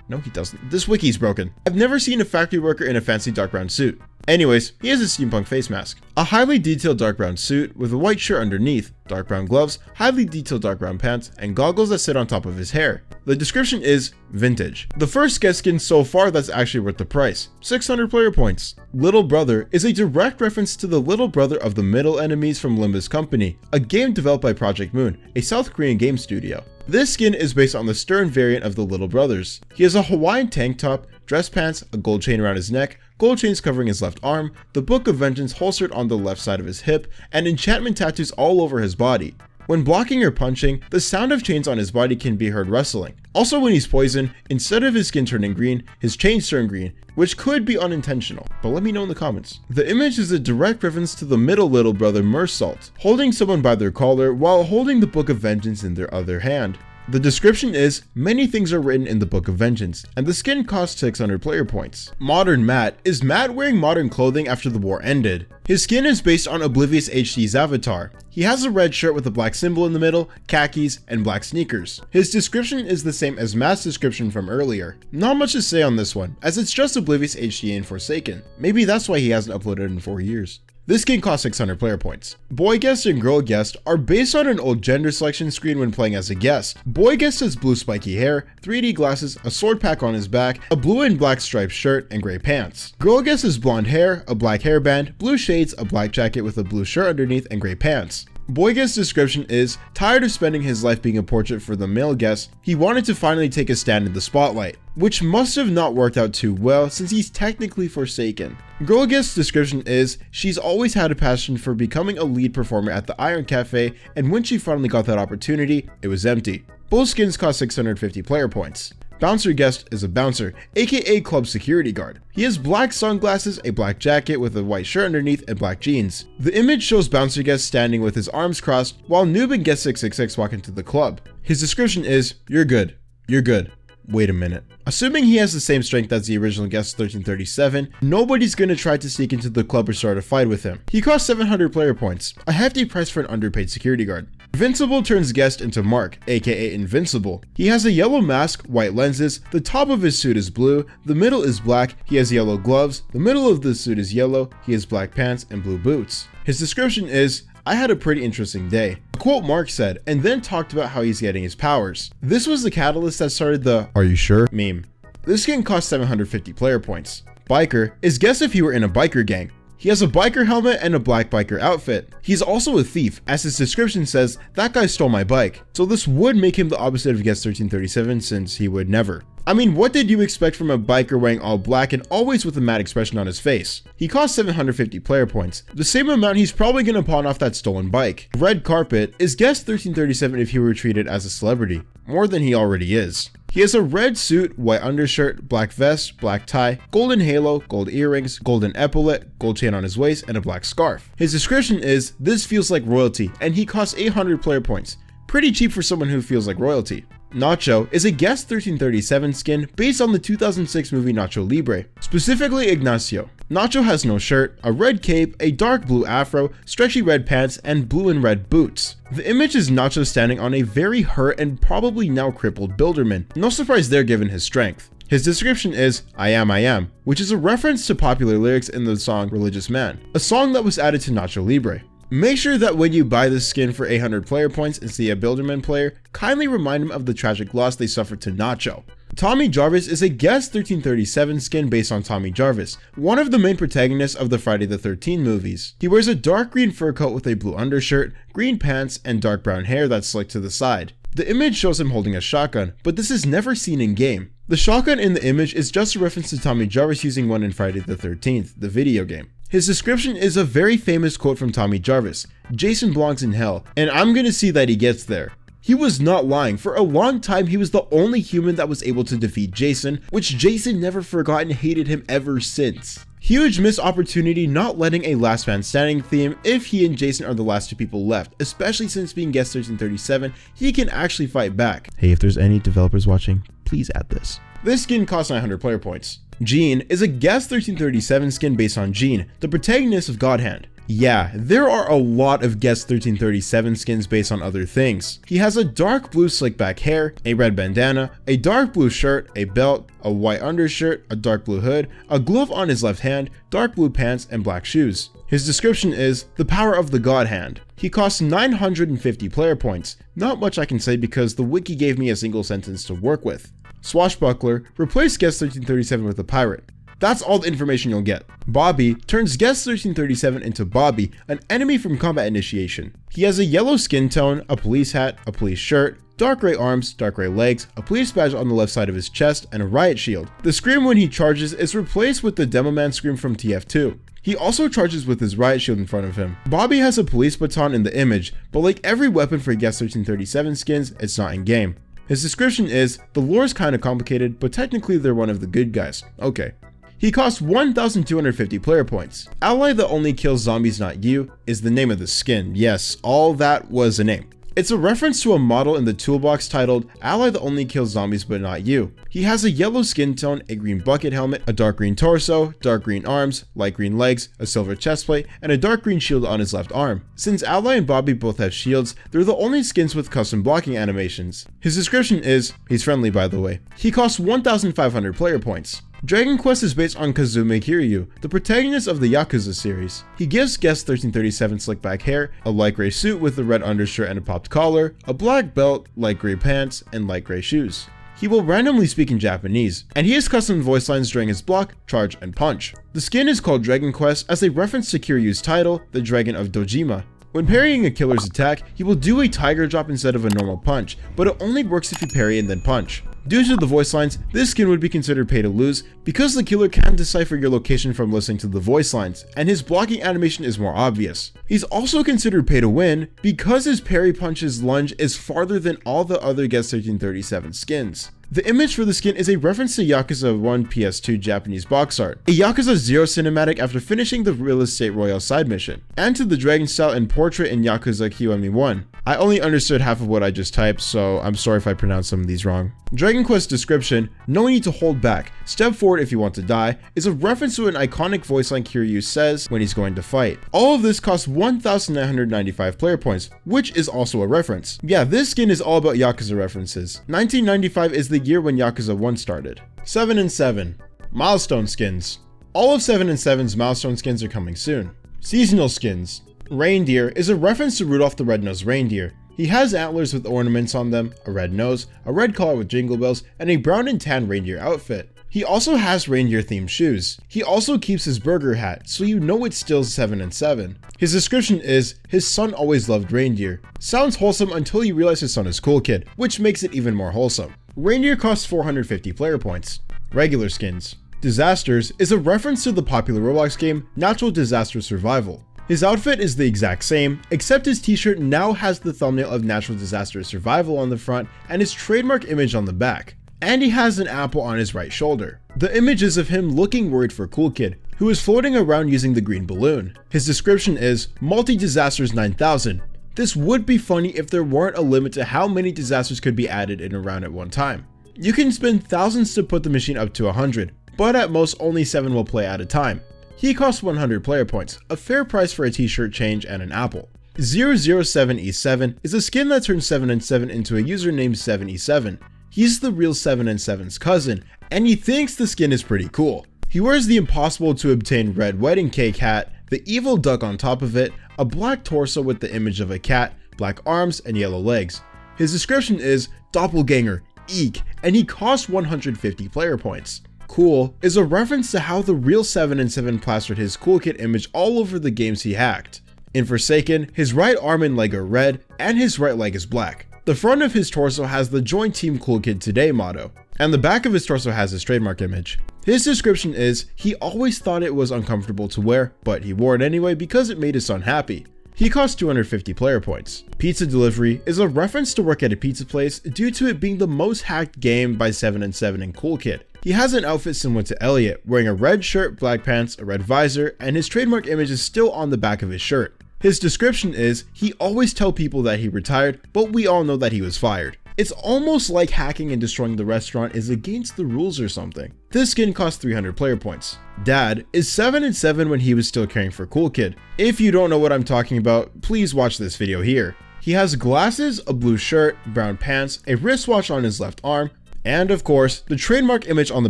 No, he doesn't. This wiki's broken. I've never seen a factory worker in a fancy dark brown suit. Anyways, he has a steampunk face mask. A highly detailed dark brown suit with a white shirt underneath, dark brown gloves, highly detailed dark brown pants, and goggles that sit on top of his hair. The description is, "Vintage." The first guest skin so far that's actually worth the price, 600 player points. Little Brother is a direct reference to the little brother of the middle enemies from Limbus Company, a game developed by Project Moon, a South Korean game studio. This skin is based on the Stern variant of the Little Brothers. He has a Hawaiian tank top, dress pants, a gold chain around his neck, gold chains covering his left arm, the Book of Vengeance holstered on the left side of his hip, and enchantment tattoos all over his body. When blocking or punching, the sound of chains on his body can be heard rustling. Also, when he's poisoned, instead of his skin turning green, his chains turn green, which could be unintentional, but let me know in the comments. The image is a direct reference to the middle little brother Mersault, holding someone by their collar while holding the Book of Vengeance in their other hand. The description is, "Many things are written in the Book of Vengeance," and the skin costs 600 player points. Modern Matt is Matt wearing modern clothing after the war ended. His skin is based on Oblivious HD's avatar. He has a red shirt with a black symbol in the middle, khakis, and black sneakers. His description is the same as Matt's description from earlier. Not much to say on this one, as it's just Oblivious HD and Forsaken. Maybe that's why he hasn't uploaded in 4 years. This skin costs 600 player points. Boy Guest and Girl Guest are based on an old gender selection screen when playing as a guest. Boy Guest has blue spiky hair, 3D glasses, a sword pack on his back, a blue and black striped shirt, and gray pants. Girl Guest has blonde hair, a black hairband, blue shades, a black jacket with a blue shirt underneath, and gray pants. Boy Guest's description is, tired of spending his life being a portrait for the male guest, he wanted to finally take a stand in the spotlight, which must have not worked out too well since he's technically Forsaken. Girl Guest's description is, she's always had a passion for becoming a lead performer at the Iron Cafe, and when she finally got that opportunity, it was empty. Both skins cost 650 player points. Bouncer Guest is a bouncer, aka club security guard. He has black sunglasses, a black jacket with a white shirt underneath, and black jeans. The image shows Bouncer Guest standing with his arms crossed while Noob and Guest 666 walk into the club. His description is, "You're good. You're good. Wait a minute." Assuming he has the same strength as the original guest 1337, nobody's gonna try to sneak into the club or start a fight with him. He costs 700 player points, a hefty price for an underpaid security guard. Invincible turns Guest into Mark, aka Invincible. He has a yellow mask, white lenses, the top of his suit is blue, the middle is black, he has yellow gloves, the middle of the suit is yellow, he has black pants and blue boots. His description is, "I had a pretty interesting day." A quote Mark said, and then talked about how he's getting his powers. This was the catalyst that started the "Are you sure?" meme. This skin costs 750 player points. Biker is Guest if he were in a biker gang. He has a biker helmet and a black biker outfit. He's also a thief, as his description says, "That guy stole my bike." So this would make him the opposite of Guest 1337 since he would never. I mean, what did you expect from a biker wearing all black and always with a mad expression on his face? He costs 750 player points, the same amount he's probably gonna pawn off that stolen bike. Red Carpet is Guest 1337 if he were treated as a celebrity, more than he already is. He has a red suit, white undershirt, black vest, black tie, golden halo, gold earrings, golden epaulet, gold chain on his waist, and a black scarf. His description is, "This feels like royalty," and he costs 800 player points. Pretty cheap for someone who feels like royalty. Nacho is a Guest 1337 skin based on the 2006 movie Nacho Libre, specifically Ignacio. Nacho has no shirt, a red cape, a dark blue afro, stretchy red pants, and blue and red boots. The image is Nacho standing on a very hurt and probably now crippled Builderman. No surprise there given his strength. His description is, I am, which is a reference to popular lyrics in the song Religious Man, a song that was added to Nacho Libre. Make sure that when you buy this skin for 800 player points and see a Builderman player, kindly remind him of the tragic loss they suffered to Nacho. Tommy Jarvis is a Guest 1337 skin based on Tommy Jarvis, one of the main protagonists of the Friday the 13th movies. He wears a dark green fur coat with a blue undershirt, green pants, and dark brown hair that's slicked to the side. The image shows him holding a shotgun, but this is never seen in game. The shotgun in the image is just a reference to Tommy Jarvis using one in Friday the 13th, the video game. His description is a very famous quote from Tommy Jarvis, "Jason belongs in hell, and I'm gonna see that he gets there." He was not lying. For a long time, he was the only human that was able to defeat Jason, which Jason never forgot and hated him ever since. Huge missed opportunity not letting a last man standing theme if he and Jason are the last two people left, especially since being Guest 1337, he can actually fight back. Hey, if there's any developers watching, please add this. This skin costs 900 player points. Gene is a Guest 1337 skin based on Gene, the protagonist of God Hand. Yeah, there are a lot of Guest 1337 skins based on other things. He has a dark blue slick back hair, a red bandana, a dark blue shirt, a belt, a white undershirt, a dark blue hood, a glove on his left hand, dark blue pants, and black shoes. His description is, "The power of the God Hand." He costs 950 player points. Not much I can say because the wiki gave me a single sentence to work with. Swashbuckler, replace Guest 1337 with a pirate. That's all the information you'll get. Bobby turns Guest 1337 into Bobby, an enemy from combat initiation. He has a yellow skin tone, a police hat, a police shirt, dark gray arms, dark gray legs, a police badge on the left side of his chest, and a riot shield. The scream when he charges is replaced with the Demoman scream from TF2. He also charges with his riot shield in front of him. Bobby has a police baton in the image, but like every weapon for Guest 1337 skins, it's not in game. His description is, "The lore is kinda complicated, but technically they're one of the good guys." Okay. He costs 1,250 player points. Ally that only kills zombies not you is the name of the skin. Yes, all that was a name. It's a reference to a model in the toolbox titled Ally that only kills zombies but not you. He has a yellow skin tone, a green bucket helmet, a dark green torso, dark green arms, light green legs, a silver chestplate, and a dark green shield on his left arm. Since Ally and Bobby both have shields, they're the only skins with custom blocking animations. His description is, he's friendly by the way. He costs 1,500 player points. Dragon Quest is based on Kazume Kiryu, the protagonist of the Yakuza series. He gives Guest 1337 slick back hair, a light gray suit with a red undershirt and a popped collar, a black belt, light gray pants, and light gray shoes. He will randomly speak in Japanese, and he has custom voice lines during his block, charge, and punch. The skin is called Dragon Quest as a reference to Kiryu's title, the Dragon of Dojima. When parrying a killer's attack, he will do a tiger drop instead of a normal punch, but it only works if you parry and then punch. Due to the voice lines, this skin would be considered pay to lose because the killer can decipher your location from listening to the voice lines, and his blocking animation is more obvious. He's also considered pay to win because his parry punch's lunge is farther than all the other Guest 1337 skins. The image for the skin is a reference to Yakuza 1 PS2 Japanese box art, a Yakuza 0 cinematic after finishing the Real Estate Royale side mission, and to the dragon style and portrait in Yakuza Kiwami 1. I only understood half of what I just typed, so I'm sorry if I pronounced some of these wrong. Dragon Quest description, no need to hold back, step forward if you want to die, is a reference to an iconic voice line Kiryu says when he's going to fight. All of this costs 1,995 player points, which is also a reference. Yeah, this skin is all about Yakuza references. 1995 is the year when Yakuza 1 started. 7 and 7. Milestone skins. All of 7 and 7's milestone skins are coming soon. Seasonal skins. Reindeer is a reference to Rudolph the Red-Nosed Reindeer. He has antlers with ornaments on them, a red nose, a red collar with jingle bells, and a brown and tan reindeer outfit. He also has reindeer themed shoes. He also keeps his burger hat, so you know it's still 7 and 7. His description is, his son always loved reindeer. Sounds wholesome until you realize his son is Cool Kid, which makes it even more wholesome. Reindeer costs 450 player points. Regular skins. Disasters is a reference to the popular Roblox game Natural Disaster Survival. His outfit is the exact same, except his t-shirt now has the thumbnail of Natural Disaster Survival on the front and his trademark image on the back. And he has an apple on his right shoulder. The image is of him looking worried for Cool Kid, who is floating around using the green balloon. His description is, Multi-Disasters 9000. This would be funny if there weren't a limit to how many disasters could be added in a round at one time. You can spend thousands to put the machine up to 100, but at most only 7 will play at a time. He costs 100 player points, a fair price for a t-shirt change and an apple. 007E7 is a skin that turns 7 and 7 into a user named 7E7. He's the real 7 and 7's cousin, and he thinks the skin is pretty cool. He wears the impossible to obtain red wedding cake hat, the evil duck on top of it, a black torso with the image of a cat, black arms, and yellow legs. His description is, Doppelganger, eek, and he costs 150 player points. Cool is a reference to how the real 7 and 7 plastered his Cool Kid image all over the games he hacked. In Forsaken, his right arm and leg are red, and his right leg is black. The front of his torso has the Join Team Cool Kid Today motto, and the back of his torso has his trademark image. His description is, he always thought it was uncomfortable to wear, but he wore it anyway because it made his son happy. He costs 250 player points. Pizza Delivery is a reference to work at a pizza place due to it being the most hacked game by 7 and 7 and Cool Kid. He has an outfit similar to Elliot, wearing a red shirt, black pants, a red visor, and his trademark image is still on the back of his shirt. His description is, he always tell people that he retired, but we all know that he was fired. It's almost like hacking and destroying the restaurant is against the rules or something. This skin costs 300 player points. Dad is 7 and 7 when he was still caring for Cool Kid. If you don't know what I'm talking about, please watch this video here. He has glasses, a blue shirt, brown pants, a wristwatch on his left arm, and of course, the trademark image on the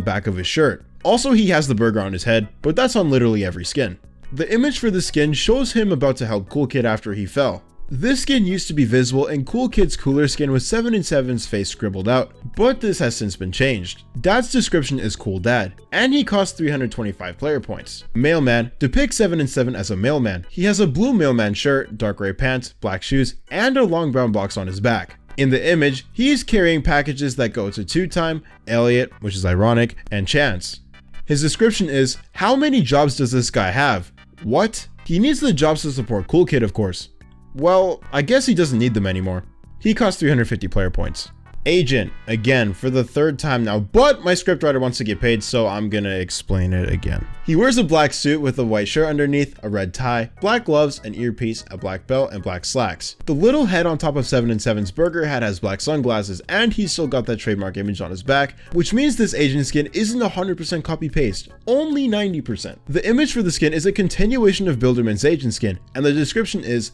back of his shirt. Also, he has the burger on his head, but that's on literally every skin. The image for the skin shows him about to help Cool Kid after he fell. This skin used to be visible in Cool Kid's cooler skin with 7 and 7's face scribbled out, but this has since been changed. Dad's description is Cool Dad, and he costs 325 player points. Mailman depicts 7 and 7 as a mailman. He has a blue mailman shirt, dark gray pants, black shoes, and a long brown box on his back. In the image, he's carrying packages that go to 2-Time, Elliot, which is ironic, and Chance. His description is, how many jobs does this guy have? What? He needs the jobs to support Cool Kid, of course. Well, I guess he doesn't need them anymore. He costs 350 player points. Agent, again, for the third time now, but my scriptwriter wants to get paid, so I'm gonna explain it again. He wears a black suit with a white shirt underneath, a red tie, black gloves, an earpiece, a black belt, and black slacks. The little head on top of 7 and 7's burger hat has black sunglasses, and he's still got that trademark image on his back, which means this agent skin isn't 100% copy-paste, only 90%. The image for the skin is a continuation of Builderman's agent skin, and the description is,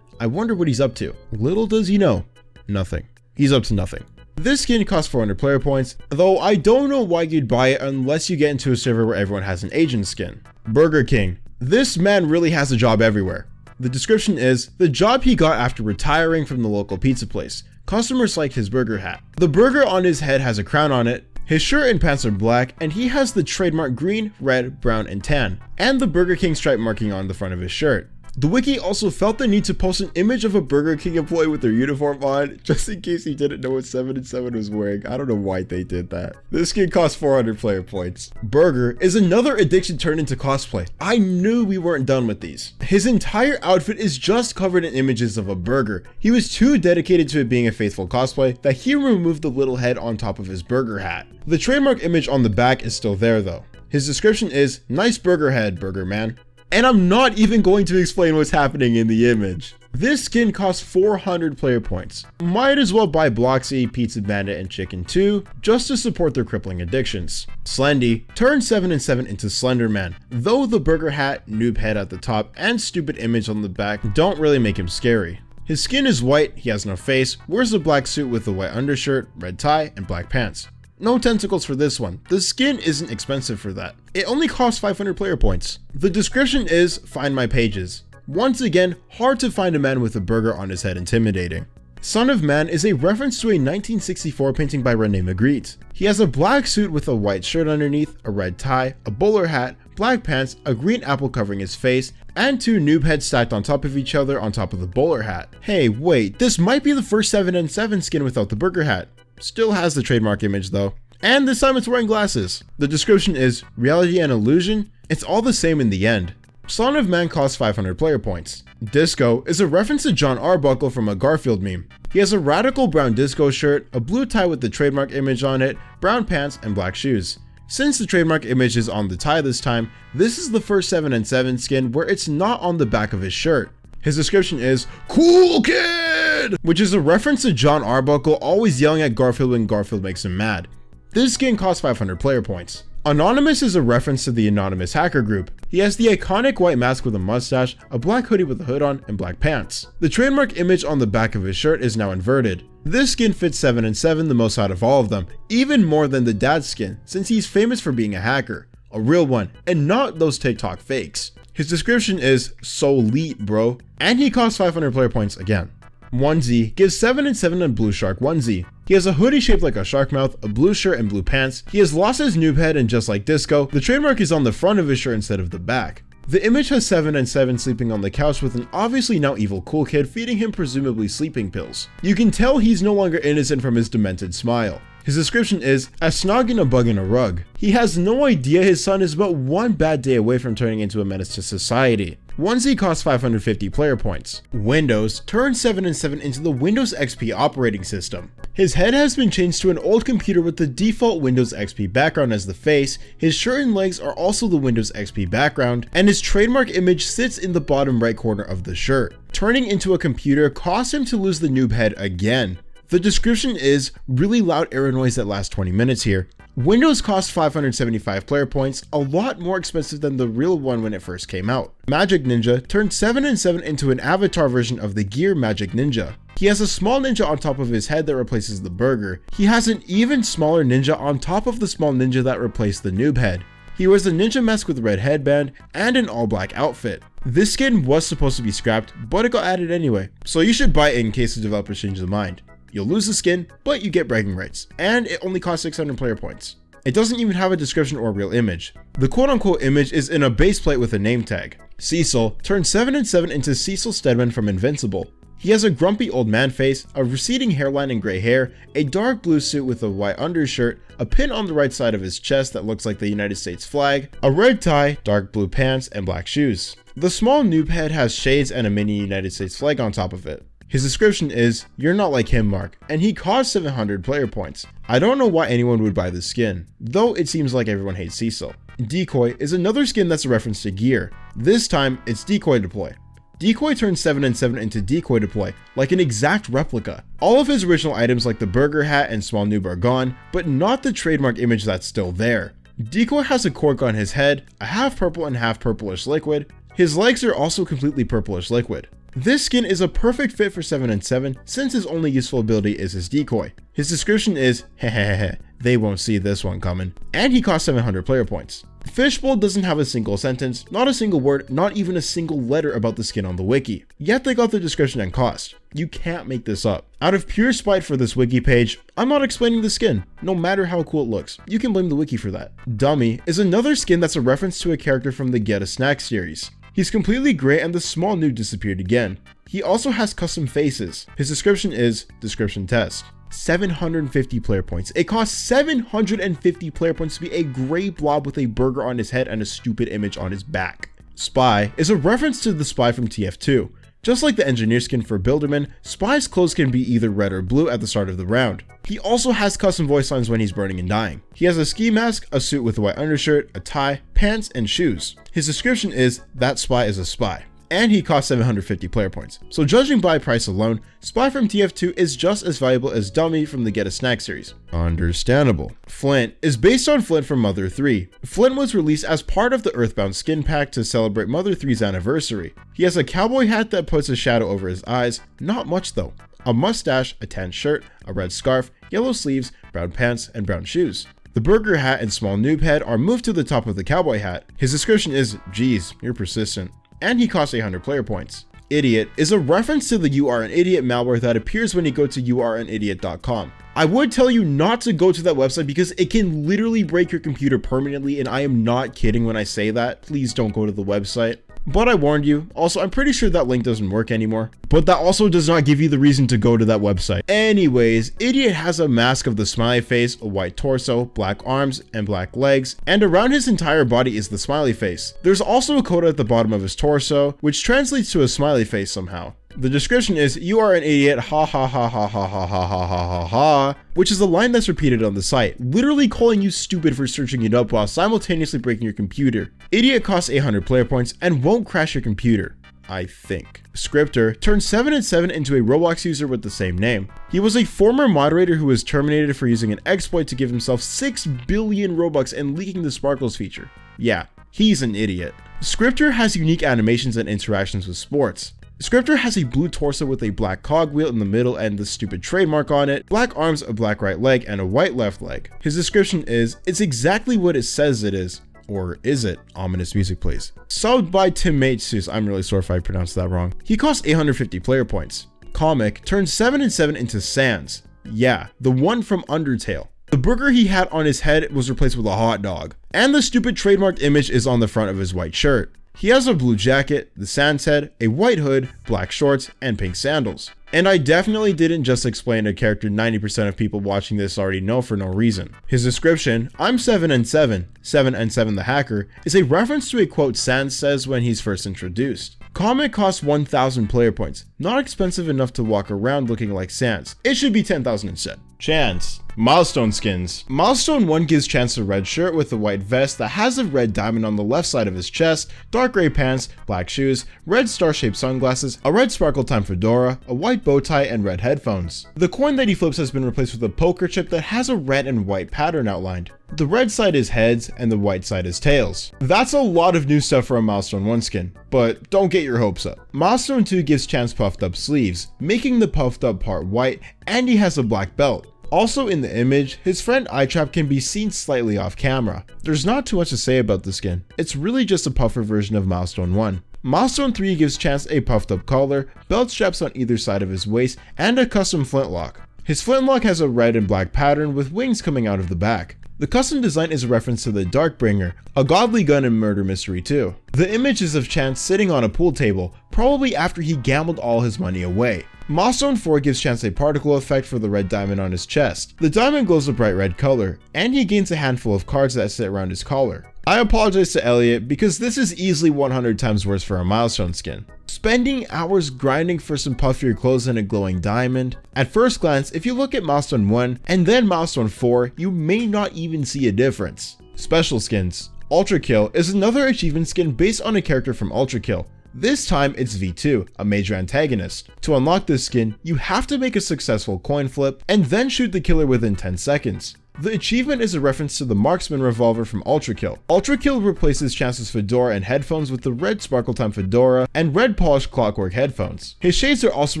I wonder what he's up to. Little does he know, nothing. He's up to nothing. This skin costs 400 player points, though I don't know why you'd buy it unless you get into a server where everyone has an agent skin. Burger King. This man really has a job everywhere. The description is, the job he got after retiring from the local pizza place. Customers liked his burger hat. The burger on his head has a crown on it, his shirt and pants are black, and he has the trademark green, red, brown, and tan, and the Burger King stripe marking on the front of his shirt. The wiki also felt the need to post an image of a Burger King employee with their uniform on, just in case he didn't know what 7 and 7 was wearing. I don't know why they did that. This skin costs 400 player points. Burger is another addiction turned into cosplay. I knew we weren't done with these. His entire outfit is just covered in images of a burger. He was too dedicated to it being a faithful cosplay that he removed the little head on top of his burger hat. The trademark image on the back is still there though. His description is, nice burger head, Burger Man. And I'm not even going to explain what's happening in the image. This skin costs 400 player points. Might as well buy Bloxy, Pizza Bandit, and Chicken 2 just to support their crippling addictions. Slendy turned 7 and 7 into Slenderman, though the burger hat, noob head at the top, and stupid image on the back don't really make him scary. His skin is white, he has no face, wears a black suit with a white undershirt, red tie, and black pants. No tentacles for this one. The skin isn't expensive for that. It only costs 500 player points. The description is, find my pages. Once again, hard to find a man with a burger on his head intimidating. Son of Man is a reference to a 1964 painting by René Magritte. He has a black suit with a white shirt underneath, a red tie, a bowler hat, black pants, a green apple covering his face, and 2 noob heads stacked on top of each other on top of the bowler hat. Hey, wait, this might be the first 7 and 7 skin without the burger hat. Still has the trademark image though. And this time it's wearing glasses. The description is, reality and illusion? It's all the same in the end. Son of Man costs 500 player points. Disco is a reference to John Arbuckle from a Garfield meme. He has a radical brown disco shirt, a blue tie with the trademark image on it, brown pants, and black shoes. Since the trademark image is on the tie this time, this is the first 7 and 7 skin where it's not on the back of his shirt. His description is, cool kid, which is a reference to John Arbuckle always yelling at Garfield when Garfield makes him mad. This skin costs 500 player points. Anonymous is a reference to the Anonymous hacker group. He has the iconic white mask with a mustache, a black hoodie with a hood on, and black pants. The trademark image on the back of his shirt is now inverted. This skin fits 7 and 7 the most out of all of them, even more than the dad skin, since he's famous for being a hacker. A real one, and not those TikTok fakes. His description is, so elite bro, and he costs 500 player points again. Onesie gives 7 and 7 on Blue Shark Onesie. He has a hoodie shaped like a shark mouth, a blue shirt, and blue pants. He has lost his noob head, and just like Disco, the trademark is on the front of his shirt instead of the back. The image has 7 and 7 sleeping on the couch with an obviously now evil cool kid feeding him presumably sleeping pills. You can tell he's no longer innocent from his demented smile. His description is, a snog and a bug in a rug. He has no idea his son is but one bad day away from turning into a menace to society. Onesie costs 550 player points. Windows turned 7 and 7 into the Windows XP operating system. His head has been changed to an old computer with the default Windows XP background as the face, his shirt and legs are also the Windows XP background, and his trademark image sits in the bottom right corner of the shirt. Turning into a computer caused him to lose the noob head again. The description is, really loud error noise that lasts 20 minutes here. Windows cost 575 player points, a lot more expensive than the real one when it first came out. Magic Ninja turned 7 and 7 into an avatar version of the gear Magic Ninja. He has a small ninja on top of his head that replaces the burger. He has an even smaller ninja on top of the small ninja that replaced the noob head. He wears a ninja mask with a red headband and an all black outfit. This skin was supposed to be scrapped, but it got added anyway, so you should buy it in case the developers change their mind. You'll lose the skin, but you get bragging rights, and it only costs 600 player points. It doesn't even have a description or a real image. The quote-unquote image is in a base plate with a name tag. Cecil turned 7 and 7 into Cecil Stedman from Invincible. He has a grumpy old man face, a receding hairline and gray hair, a dark blue suit with a white undershirt, a pin on the right side of his chest that looks like the United States flag, a red tie, dark blue pants, and black shoes. The small noob head has shades and a mini United States flag on top of it. His description is, you're not like him Mark, and he costs 700 player points. I don't know why anyone would buy this skin, though it seems like everyone hates Cecil. Decoy is another skin that's a reference to gear. This time, it's Decoy Deploy. Decoy turns 7 and 7 into Decoy Deploy, like an exact replica. All of his original items like the burger hat and small noob are gone, but not the trademark image that's still there. Decoy has a cork on his head, a half purple and half purplish liquid. His legs are also completely purplish liquid. This skin is a perfect fit for 7 and 7 since his only useful ability is his decoy. His description is, hehehehe, they won't see this one coming, and he costs 700 player points. Fishbowl doesn't have a single sentence, not a single word, not even a single letter about the skin on the wiki, yet they got the description and cost. You can't make this up. Out of pure spite for this wiki page, I'm not explaining the skin, no matter how cool it looks. You can blame the wiki for that. Dummy is another skin that's a reference to a character from the Get a Snack series. He's completely gray and the small noob disappeared again. He also has custom faces. His description is, description test. 750 player points. It costs 750 player points to be a gray blob with a burger on his head and a stupid image on his back. Spy is a reference to the Spy from TF2. Just like the engineer skin for Builderman, Spy's clothes can be either red or blue at the start of the round. He also has custom voice lines when he's burning and dying. He has a ski mask, a suit with a white undershirt, a tie, pants, and shoes. His description is, that Spy is a spy. And he costs 750 player points. So judging by price alone, Spy from TF2 is just as valuable as Dummy from the Get a Snack series. Understandable. Flint is based on Flint from Mother 3. Flint was released as part of the Earthbound skin pack to celebrate Mother 3's anniversary. He has a cowboy hat that puts a shadow over his eyes, not much though. A mustache, a tan shirt, a red scarf, yellow sleeves, brown pants, and brown shoes. The burger hat and small noob head are moved to the top of the cowboy hat. His description is, geez, you're persistent. And he costs 800 player points. Idiot is a reference to the "you are an idiot" malware that appears when you go to youareanidiot.com. I would tell you not to go to that website because it can literally break your computer permanently, and I am not kidding when I say that. Please don't go to the website. But I warned you. Also, I'm pretty sure that link doesn't work anymore. But that also does not give you the reason to go to that website. Anyways, Idiot has a mask of the smiley face, a white torso, black arms, and black legs, and around his entire body is the smiley face. There's also a coda at the bottom of his torso, which translates to a smiley face somehow. The description is, "You are an idiot, ha ha ha ha ha ha ha ha ha ha ha," which is a line that's repeated on the site, literally calling you stupid for searching it up while simultaneously breaking your computer. Idiot costs 800 player points and won't crash your computer, I think. Scripter turned 7 and 7 into a Roblox user with the same name. He was a former moderator who was terminated for using an exploit to give himself 6 billion Robux and leaking the Sparkles feature. Yeah, he's an idiot. Scripter has unique animations and interactions with sports. Scripter has a blue torso with a black cogwheel in the middle and the stupid trademark on it, black arms, a black right leg, and a white left leg. His description is, "It's exactly what it says it is." Or is it? Ominous music please. Subbed by Timatesus, I'm really sorry if I pronounced that wrong. He costs 850 player points. Comic turned 7 and 7 into Sans. Yeah, the one from Undertale. The burger he had on his head was replaced with a hot dog. And the stupid trademarked image is on the front of his white shirt. He has a blue jacket, the Sans head, a white hood, black shorts, and pink sandals. And I definitely didn't just explain a character 90% of people watching this already know for no reason. His description, "I'm 7 and 7, 7 and 7 the hacker," is a reference to a quote Sans says when he's first introduced. Comic costs 1,000 player points, not expensive enough to walk around looking like Sans. It should be 10,000 instead. Chance. Milestone skins. Milestone 1 gives Chance a red shirt with a white vest that has a red diamond on the left side of his chest, dark gray pants, black shoes, red star-shaped sunglasses, a red sparkle time fedora, a white bow tie, and red headphones. The coin that he flips has been replaced with a poker chip that has a red and white pattern outlined. The red side is heads and the white side is tails. That's a lot of new stuff for a Milestone 1 skin, but don't get your hopes up. Milestone 2 gives Chance puffed up sleeves, making the puffed up part white, and he has a black belt. Also in the image, his friend Itrap can be seen slightly off camera. There's not too much to say about the skin. It's really just a puffer version of Milestone 1. Milestone 3 gives Chance a puffed up collar, belt straps on either side of his waist, and a custom flintlock. His flintlock has a red and black pattern with wings coming out of the back. The custom design is a reference to the Darkbringer, a godly gun in Murder Mystery 2. The image is of Chance sitting on a pool table, probably after he gambled all his money away. Milestone 4 gives Chance a particle effect for the red diamond on his chest. The diamond glows a bright red color, and he gains a handful of cards that sit around his collar. I apologize to Elliot because this is easily 100 times worse for a Milestone skin. Spending hours grinding for some puffier clothes and a glowing diamond. At first glance, if you look at Milestone 1 and then Milestone 4, you may not even see a difference. Special skins. Ultrakill is another achievement skin based on a character from Ultrakill. This time it's V2, a major antagonist. To unlock this skin, you have to make a successful coin flip and then shoot the killer within 10 seconds. The achievement is a reference to the marksman revolver from Ultrakill. Ultrakill replaces Chance's fedora and headphones with the red sparkle time fedora and red polished clockwork headphones. His shades are also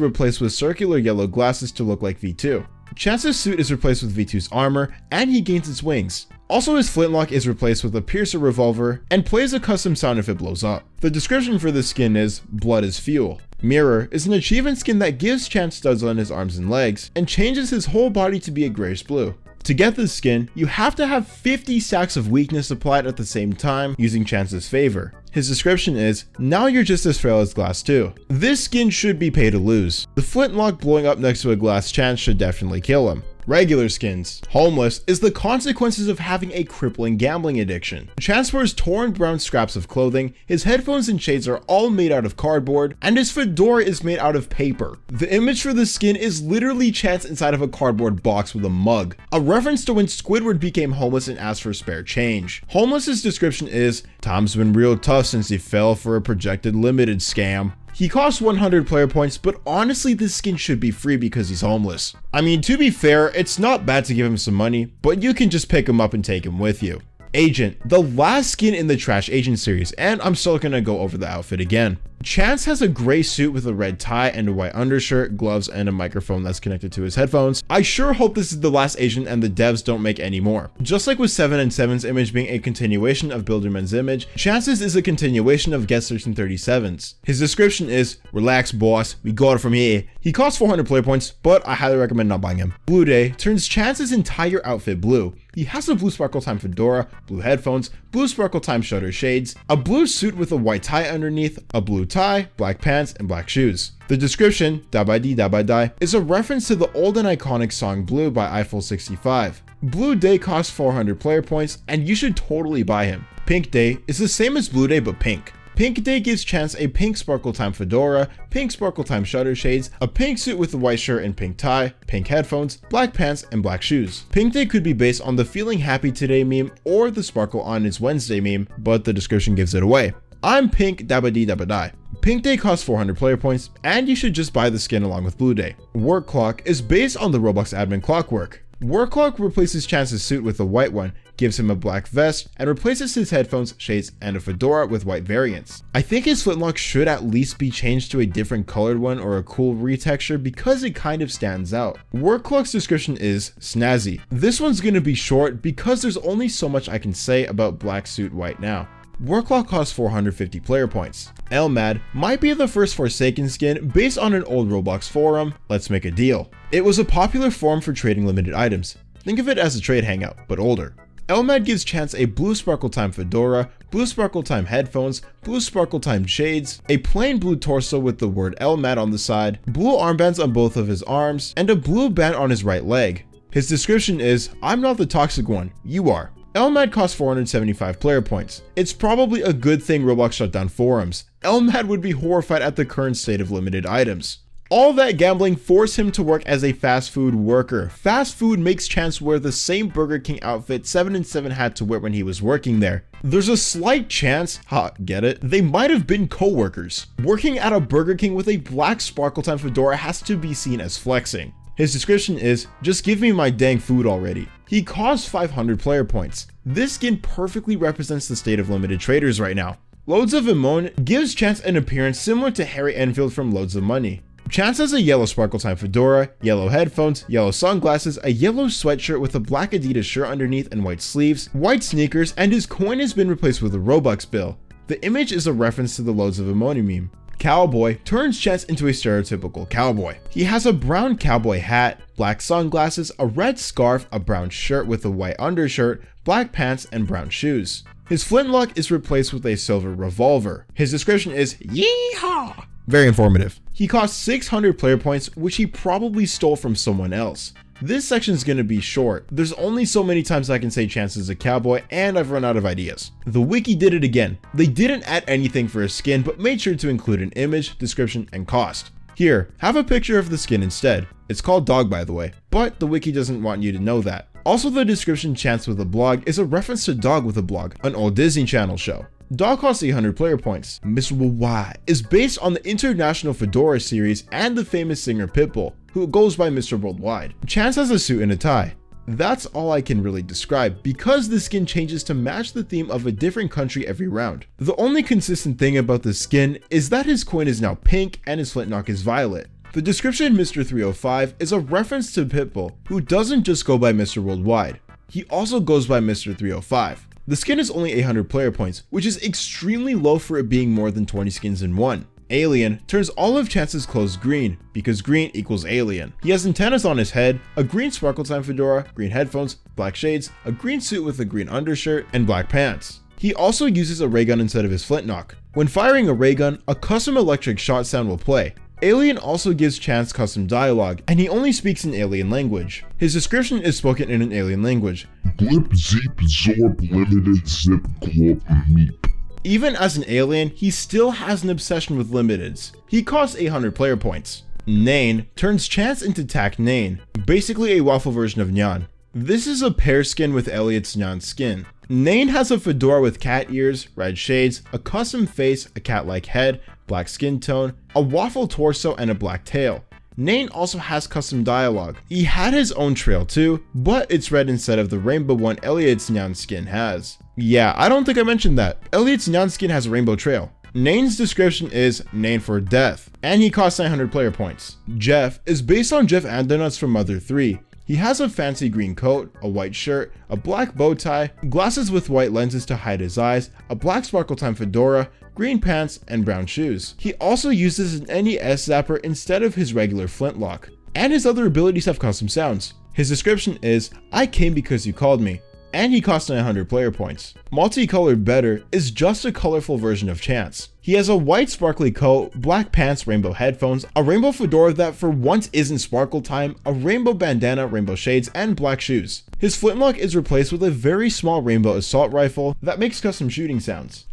replaced with circular yellow glasses to look like V2. Chance's suit is replaced with V2's armor and he gains its wings. Also, his flintlock is replaced with a piercer revolver and plays a custom sound if it blows up. The description for this skin is, "Blood is fuel." Mirror is an achievement skin that gives Chance studs on his arms and legs and changes his whole body to be a grayish blue. To get this skin, you have to have 50 stacks of weakness applied at the same time using Chance's favor. His description is, "Now you're just as frail as glass too." This skin should be pay to lose. The flintlock blowing up next to a glass Chance should definitely kill him. Regular skins. Homeless is the consequences of having a crippling gambling addiction. Chance wears torn brown scraps of clothing, his headphones and shades are all made out of cardboard, and his fedora is made out of paper. The image for the skin is literally Chance inside of a cardboard box with a mug, a reference to when Squidward became homeless and asked for spare change. Homeless's description is, "Time's been real tough since he fell for a projected limited scam." He costs 100 player points, but honestly this skin should be free because he's homeless. I mean, to be fair, it's not bad to give him some money, but you can just pick him up and take him with you. Agent, the last skin in the Trash Agent series, and I'm still gonna go over the outfit again. Chance has a gray suit with a red tie and a white undershirt, gloves, and a microphone that's connected to his headphones. I sure hope this is the last Asian and the devs don't make any more. Just like with 7 and 7's image being a continuation of Builderman's image, Chance's is a continuation of Guest 1337's. His description is, "Relax boss, we got it from here." He costs 400 player points, but I highly recommend not buying him. Blue Day turns Chance's entire outfit blue. He has a blue sparkle time fedora, blue headphones, blue sparkle time shutter shades, a blue suit with a white tie underneath, a blue tie, black pants, and black shoes. The description, da by die, is a reference to the old and iconic song Blue by Eiffel65. Blue Day costs 400 player points, and you should totally buy him. Pink Day is the same as Blue Day but pink. Pink Day gives Chance a pink sparkle time fedora, pink sparkle time shutter shades, a pink suit with a white shirt and pink tie, pink headphones, black pants, and black shoes. Pink Day could be based on the Feeling Happy Today meme or the Sparkle on It's Wednesday meme, but the description gives it away. I'm pink dabba-dee-dabba-die. Pink Day costs 400 player points, and you should just buy the skin along with Blue Day. Work Clock is based on the Roblox admin Clockwork. Work Clock replaces Chance's suit with a white one, gives him a black vest, and replaces his headphones, shades, and a fedora with white variants. I think his flintlock should at least be changed to a different colored one or a cool retexture because it kind of stands out. Work Clock's description is snazzy. This one's gonna be short because there's only so much I can say about black suit white now. Work Clock costs 450 player points. Elmad might be the first Forsaken skin based on an old Roblox forum, Let's Make a Deal. It was a popular forum for trading limited items. Think of it as a trade hangout, but older. Elmad gives Chance a blue sparkle time fedora, blue sparkle time headphones, blue sparkle time shades, a plain blue torso with the word Elmad on the side, blue armbands on both of his arms, and a blue band on his right leg. His description is, "I'm not the toxic one, you are." Elmad costs 475 player points. It's probably a good thing Roblox shut down forums. Elmad would be horrified at the current state of limited items. All that gambling forced him to work as a fast food worker. Fast food makes Chance wear the same Burger King outfit 7 and 7 had to wear when he was working there. There's a slight chance, get it? They might have been co-workers. Working at a Burger King with a black sparkle time fedora has to be seen as flexing. His description is, "Just give me my dang food already." He costs 500 player points. This skin perfectly represents the state of limited traders right now. Loads of Amon gives Chance an appearance similar to Harry Enfield from Loads of Money. Chance has a yellow sparkle time fedora, yellow headphones, yellow sunglasses, a yellow sweatshirt with a black Adidas shirt underneath and white sleeves, white sneakers, and his coin has been replaced with a Robux bill. The image is a reference to the Loads of Amoni meme. Cowboy turns Chance into a stereotypical cowboy. He has a brown cowboy hat, black sunglasses, a red scarf, a brown shirt with a white undershirt, black pants, and brown shoes. His flintlock is replaced with a silver revolver. His description is, "Yeehaw!" Very informative. He costs 600 player points, which he probably stole from someone else. This section is going to be short. There's only so many times I can say Chance is a cowboy, and I've run out of ideas. The wiki did it again. They didn't add anything for a skin, but made sure to include an image, description, and cost. Here, have a picture of the skin instead. It's called Dog, by the way, but the wiki doesn't want you to know that. Also, the description Chance with a blog is a reference to Dog with a blog, an old Disney Channel show. Dog costs 800 player points. Miserable Y is based on the International Fedora series and the famous singer Pitbull, who goes by Mr. Worldwide. Chance has a suit and a tie. That's all I can really describe because the skin changes to match the theme of a different country every round. The only consistent thing about the skin is that his coin is now pink and his flintlock is violet. The description Mr. 305 is a reference to Pitbull, who doesn't just go by Mr. Worldwide. He also goes by Mr. 305. The skin is only 800 player points, which is extremely low for it being more than 20 skins in one. Alien turns all of Chance's clothes green, because green equals alien. He has antennas on his head, a green sparkle time fedora, green headphones, black shades, a green suit with a green undershirt, and black pants. He also uses a ray gun instead of his flintlock. When firing a ray gun, a custom electric shot sound will play. Alien also gives Chance custom dialogue, and he only speaks in alien language. His description is spoken in an alien language. Blip, zeep, zorp, limited, zip, glop, meep. Even as an alien, he still has an obsession with limiteds. He costs 800 player points. Nain turns Chance into Tak Nain, basically a waffle version of Nyan. This is a pair skin with Elliot's Nyan skin. Nain has a fedora with cat ears, red shades, a custom face, a cat-like head, black skin tone, a waffle torso, and a black tail. Nain also has custom dialogue. He had his own trail too, but it's red instead of the rainbow one Elliot's Nyan skin has. Yeah, I don't think I mentioned that. Elliot's Nyan skin has a rainbow trail. Nane's description is Nane for death, and he costs 900 player points. Jeff is based on Jeff Andonuts from Mother 3. He has a fancy green coat, a white shirt, a black bow tie, glasses with white lenses to hide his eyes, a black sparkle time fedora, green pants, and brown shoes. He also uses an NES zapper instead of his regular flintlock, and his other abilities have custom sounds. His description is, I came because you called me, and he costs 900 player points. Multicolored Better is just a colorful version of Chance. He has a white sparkly coat, black pants, rainbow headphones, a rainbow fedora that for once isn't sparkle time, a rainbow bandana, rainbow shades, and black shoes. His flintlock is replaced with a very small rainbow assault rifle that makes custom shooting sounds.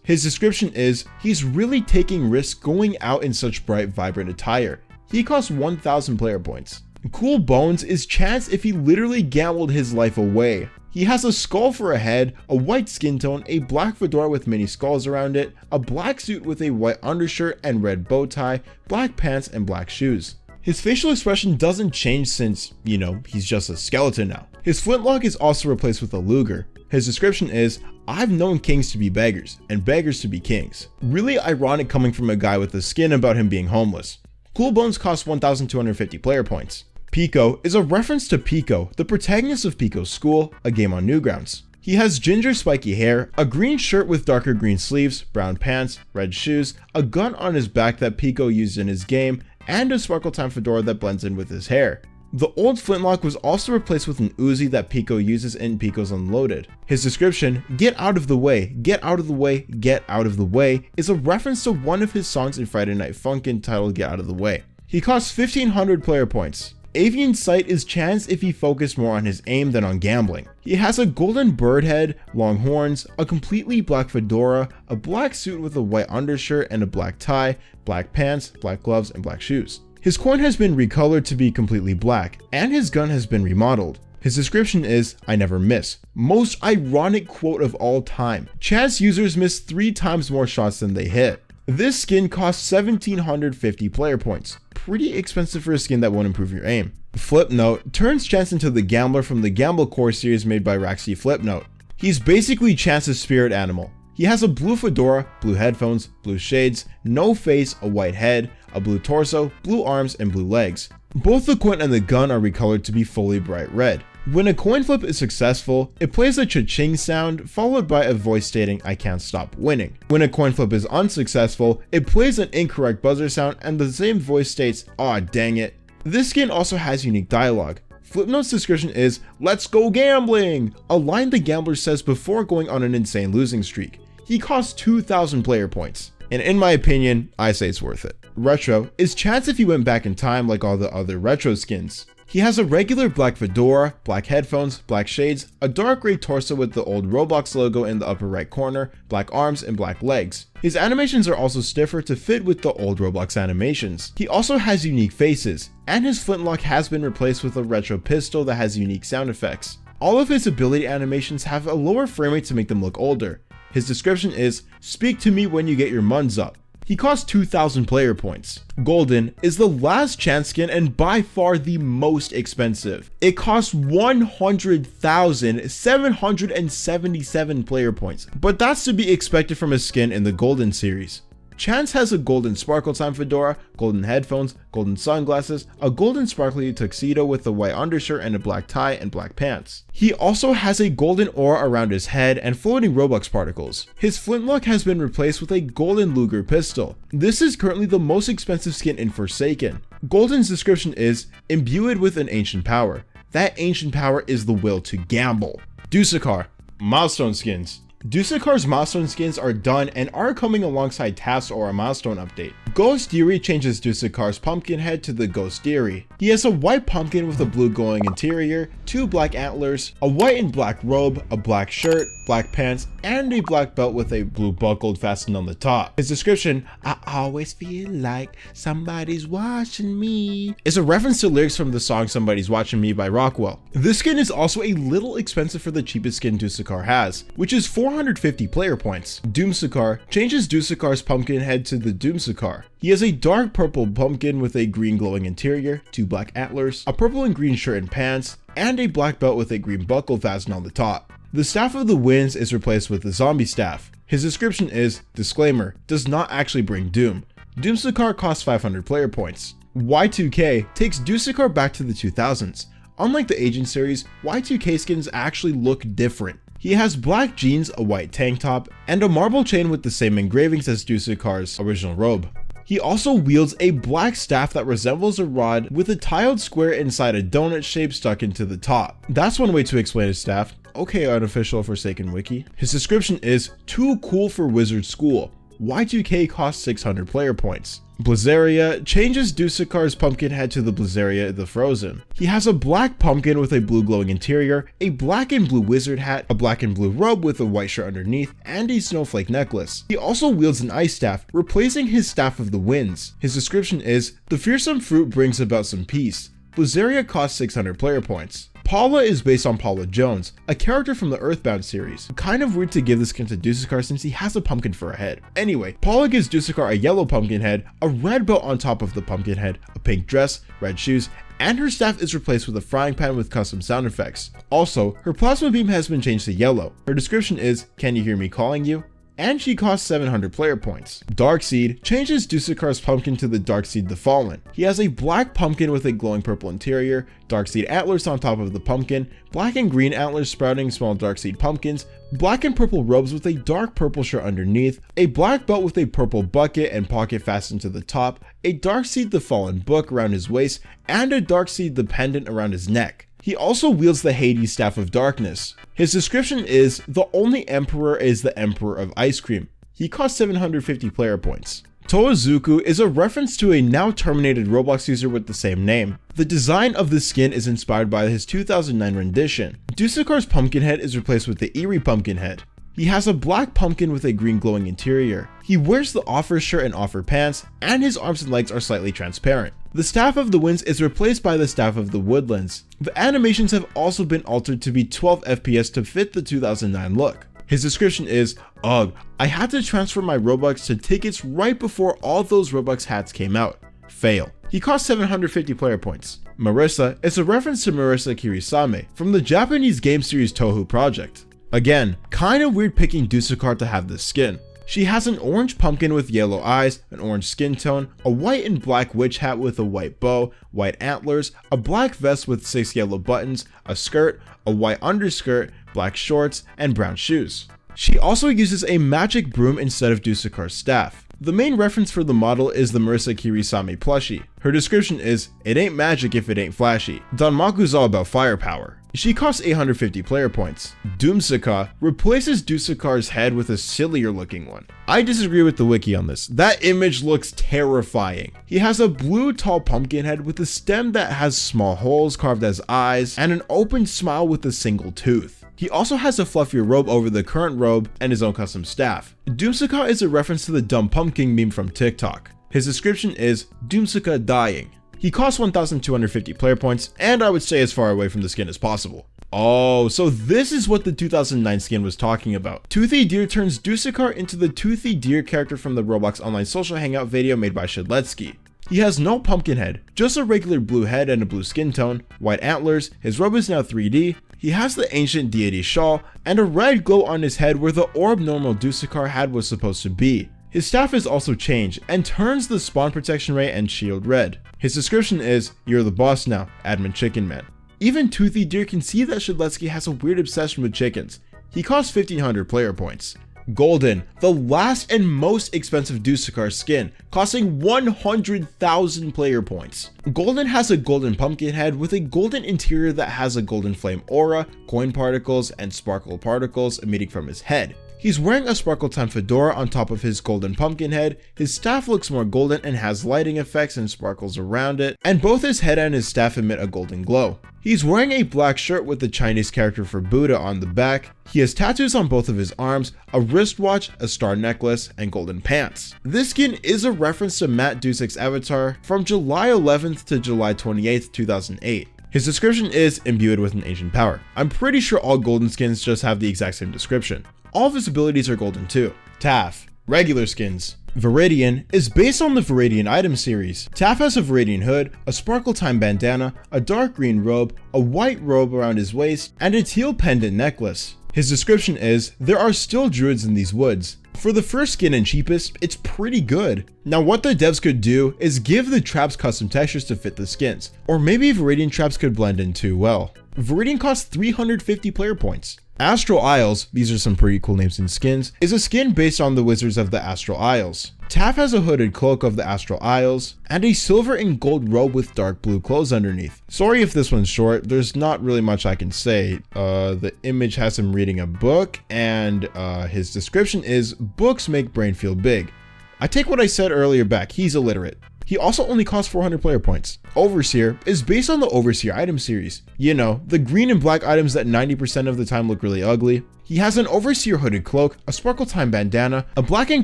His description is, he's really taking risks going out in such bright, vibrant attire. He costs 1000 player points. Cool Bones is Chance if he literally gambled his life away. He has a skull for a head, a white skin tone, a black fedora with many skulls around it, a black suit with a white undershirt and red bow tie, black pants, and black shoes. His facial expression doesn't change since, he's just a skeleton now. His flintlock is also replaced with a Luger. His description is, I've known kings to be beggars, and beggars to be kings. Really ironic coming from a guy with a skin about him being homeless. Cool Bones costs 1250 player points. Pico is a reference to Pico, the protagonist of Pico's School, a game on Newgrounds. He has ginger spiky hair, a green shirt with darker green sleeves, brown pants, red shoes, a gun on his back that Pico used in his game, and a sparkle time fedora that blends in with his hair. The old flintlock was also replaced with an Uzi that Pico uses in Pico's Unloaded. His description, get out of the way, get out of the way, get out of the way, is a reference to one of his songs in Friday Night Funkin' titled Get Out of the Way. He costs 1500 player points. Avian Sight is Chance if he focused more on his aim than on gambling. He has a golden bird head, long horns, a completely black fedora, a black suit with a white undershirt and a black tie, black pants, black gloves, and black shoes. His coin has been recolored to be completely black, and his gun has been remodeled. His description is, I never miss. Most ironic quote of all time. Chance users miss 3 times more shots than they hit. This skin costs 1750 player points. Pretty expensive for a skin that won't improve your aim. Flipnote turns Chance into the gambler from the Gamble Core series made by Raxi Flipnote. He's basically Chance's spirit animal. He has a blue fedora, blue headphones, blue shades, no face, a white head, a blue torso, blue arms, and blue legs. Both the coin and the gun are recolored to be fully bright red. When a coin flip is successful, it plays a cha-ching sound followed by a voice stating I can't stop winning. When a coin flip is unsuccessful, it plays an incorrect buzzer sound and the same voice states, aw dang it. This skin also has unique dialogue. Flipnote's description is, let's go gambling! A line the gambler says before going on an insane losing streak. He costs 2000 player points. And in my opinion, I say it's worth it. Retro is Chance if he went back in time like all the other retro skins. He has a regular black fedora, black headphones, black shades, a dark gray torso with the old Roblox logo in the upper right corner, black arms, and black legs. His animations are also stiffer to fit with the old Roblox animations. He also has unique faces, and his flintlock has been replaced with a retro pistol that has unique sound effects. All of his ability animations have a lower frame rate to make them look older. His description is, speak to me when you get your muns up. He costs 2000 player points. Golden is the last Chance skin and by far the most expensive. It costs 100,777 player points, but that's to be expected from a skin in the Golden series. Chance has a golden sparkle time fedora, golden headphones, golden sunglasses, a golden sparkly tuxedo with a white undershirt and a black tie and black pants. He also has a golden aura around his head and floating Robux particles. His flintlock has been replaced with a golden Luger pistol. This is currently the most expensive skin in Forsaken. Golden's description is, imbued with an ancient power. That ancient power is the will to gamble. Dusekkar, milestone skins. Dussekkar's milestone skins are done and are coming alongside Taff's Aura milestone update. Ghost Deary changes Dussekkar's pumpkin head to the Ghost Deary. He has a white pumpkin with a blue glowing interior, 2 black antlers, a white and black robe, a black shirt, black pants, and a black belt with a blue buckled fastened on the top. His description, I always feel like somebody's watching me, is a reference to lyrics from the song Somebody's Watching Me by Rockwell. This skin is also a little expensive for the cheapest skin Dusekkar has, which is 450 player points. Dusekkar changes Dusekkar's pumpkin head to the Dusekkar. He has a dark purple pumpkin with a green glowing interior, 2 black antlers, a purple and green shirt and pants, and a black belt with a green buckle fastened on the top. The Staff of the Winds is replaced with the Zombie Staff. His description is, disclaimer, does not actually bring Doom. Dusekkar costs 500 player points. Y2K takes Dusekkar back to the 2000s. Unlike the Agent series, Y2K skins actually look different. He has black jeans, a white tank top, and a marble chain with the same engravings as Dusekkar's original robe. He also wields a black staff that resembles a rod with a tiled square inside a donut shape stuck into the top. That's one way to explain his staff. Okay, unofficial Forsaken wiki. His description is, too cool for wizard school. Y2K costs 600 player points. Blizzaria changes Dusekkar's pumpkin head to the Blizzaria the Frozen. He has a black pumpkin with a blue glowing interior, a black and blue wizard hat, a black and blue robe with a white shirt underneath, and a snowflake necklace. He also wields an ice staff, replacing his Staff of the Winds. His description is, the fearsome fruit brings about some peace. Blizzaria costs 600 player points. Paula is based on Paula Jones, a character from the Earthbound series. Kind of weird to give this skin to Dusekkar since he has a pumpkin for a head. Anyway, Paula gives Dusekkar a yellow pumpkin head, a red belt on top of the pumpkin head, a pink dress, red shoes, and her staff is replaced with a frying pan with custom sound effects. Also, her plasma beam has been changed to yellow. Her description is, can you hear me calling you? And she costs 700 player points. Darkseid changes Dusekkar's pumpkin to the Darkseid the Fallen. He has a black pumpkin with a glowing purple interior, Darkseid antlers on top of the pumpkin, black and green antlers sprouting small Darkseid pumpkins, black and purple robes with a dark purple shirt underneath, a black belt with a purple bucket and pocket fastened to the top, a Darkseid the Fallen book around his waist, and a Darkseid the pendant around his neck. He also wields the Hades Staff of Darkness. His description is, the only emperor is the Emperor of Ice Cream. He costs 750 player points. Toazuku is a reference to a now terminated Roblox user with the same name. The design of the skin is inspired by his 2009 rendition. Dusekkar's pumpkin head is replaced with the Eerie pumpkin head. He has a black pumpkin with a green glowing interior. He wears the Offer shirt and Offer pants, and his arms and legs are slightly transparent. The Staff of the Winds is replaced by the Staff of the Woodlands. The animations have also been altered to be 12 FPS to fit the 2009 look. His description is, ugh, I had to transfer my Robux to tickets right before all those Robux hats came out. Fail. He costs 750 player points. Marissa is a reference to Marissa Kirisame from the Japanese game series Touhou Project. Again, kinda weird picking Dusekkar to have this skin. She has an orange pumpkin with yellow eyes, an orange skin tone, a white and black witch hat with a white bow, white antlers, a black vest with 6 yellow buttons, a skirt, a white underskirt, black shorts, and brown shoes. She also uses a magic broom instead of Dusekkar's staff. The main reference for the model is the Marissa Kirisame plushie. Her description is, it ain't magic if it ain't flashy. Danmaku's all about firepower. She costs 850 player points. Dusekkar replaces Dusekkar's head with a sillier looking one. I disagree with the wiki on this. That image looks terrifying. He has a blue tall pumpkin head with a stem that has small holes carved as eyes and an open smile with a single tooth. He also has a fluffier robe over the current robe and his own custom staff. Dusekkar is a reference to the dumb pumpkin meme from TikTok. His description is, Dusekkar dying. He costs 1,250 player points, and I would stay as far away from the skin as possible. Oh, so this is what the 2009 skin was talking about. Toothy Deer turns Dusekkar into the Toothy Deer character from the Roblox online social hangout video made by Shedletsky. He has no pumpkin head, just a regular blue head and a blue skin tone, white antlers, his robe is now 3D, he has the ancient deity shawl, and a red glow on his head where the orb normal Dusekkar had was supposed to be. His staff is also changed and turns the spawn protection ray and shield red. His description is, you're the boss now, admin chicken man. Even Toothy Deer can see that Shidleski has a weird obsession with chickens. He costs 1500 player points. Golden, the last and most expensive Dusekkar skin, costing 100,000 player points. Golden has a golden pumpkin head with a golden interior that has a golden flame aura, coin particles, and sparkle particles emitting from his head. He's wearing a Sparkle Time fedora on top of his golden pumpkin head, his staff looks more golden and has lighting effects and sparkles around it, and both his head and his staff emit a golden glow. He's wearing a black shirt with the Chinese character for Buddha on the back. He has tattoos on both of his arms, a wristwatch, a star necklace, and golden pants. This skin is a reference to Matt Dusek's avatar from July 11th to July 28th, 2008. His description is imbued with an ancient power. I'm pretty sure all golden skins just have the exact same description. All of his abilities are golden too. Taff, regular skins. Viridian is based on the Viridian item series. Taff has a Viridian hood, a Sparkle Time bandana, a dark green robe, a white robe around his waist, and a teal pendant necklace. His description is, there are still druids in these woods. For the first skin and cheapest, it's pretty good. Now what the devs could do is give the traps custom textures to fit the skins, or maybe Viridian traps could blend in too well. Viridian costs 350 player points. Astral Isles, these are some pretty cool names and skins, is a skin based on the Wizards of the Astral Isles. Taff has a hooded cloak of the Astral Isles, and a silver and gold robe with dark blue clothes underneath. Sorry if this one's short, there's not really much I can say. The image has him reading a book, and his description is, books make brain feel big. I take what I said earlier back, he's illiterate. He also only costs 400 player points. Overseer is based on the Overseer item series. You know, the green and black items that 90% of the time look really ugly. He has an Overseer hooded cloak, a sparkle time bandana, a black and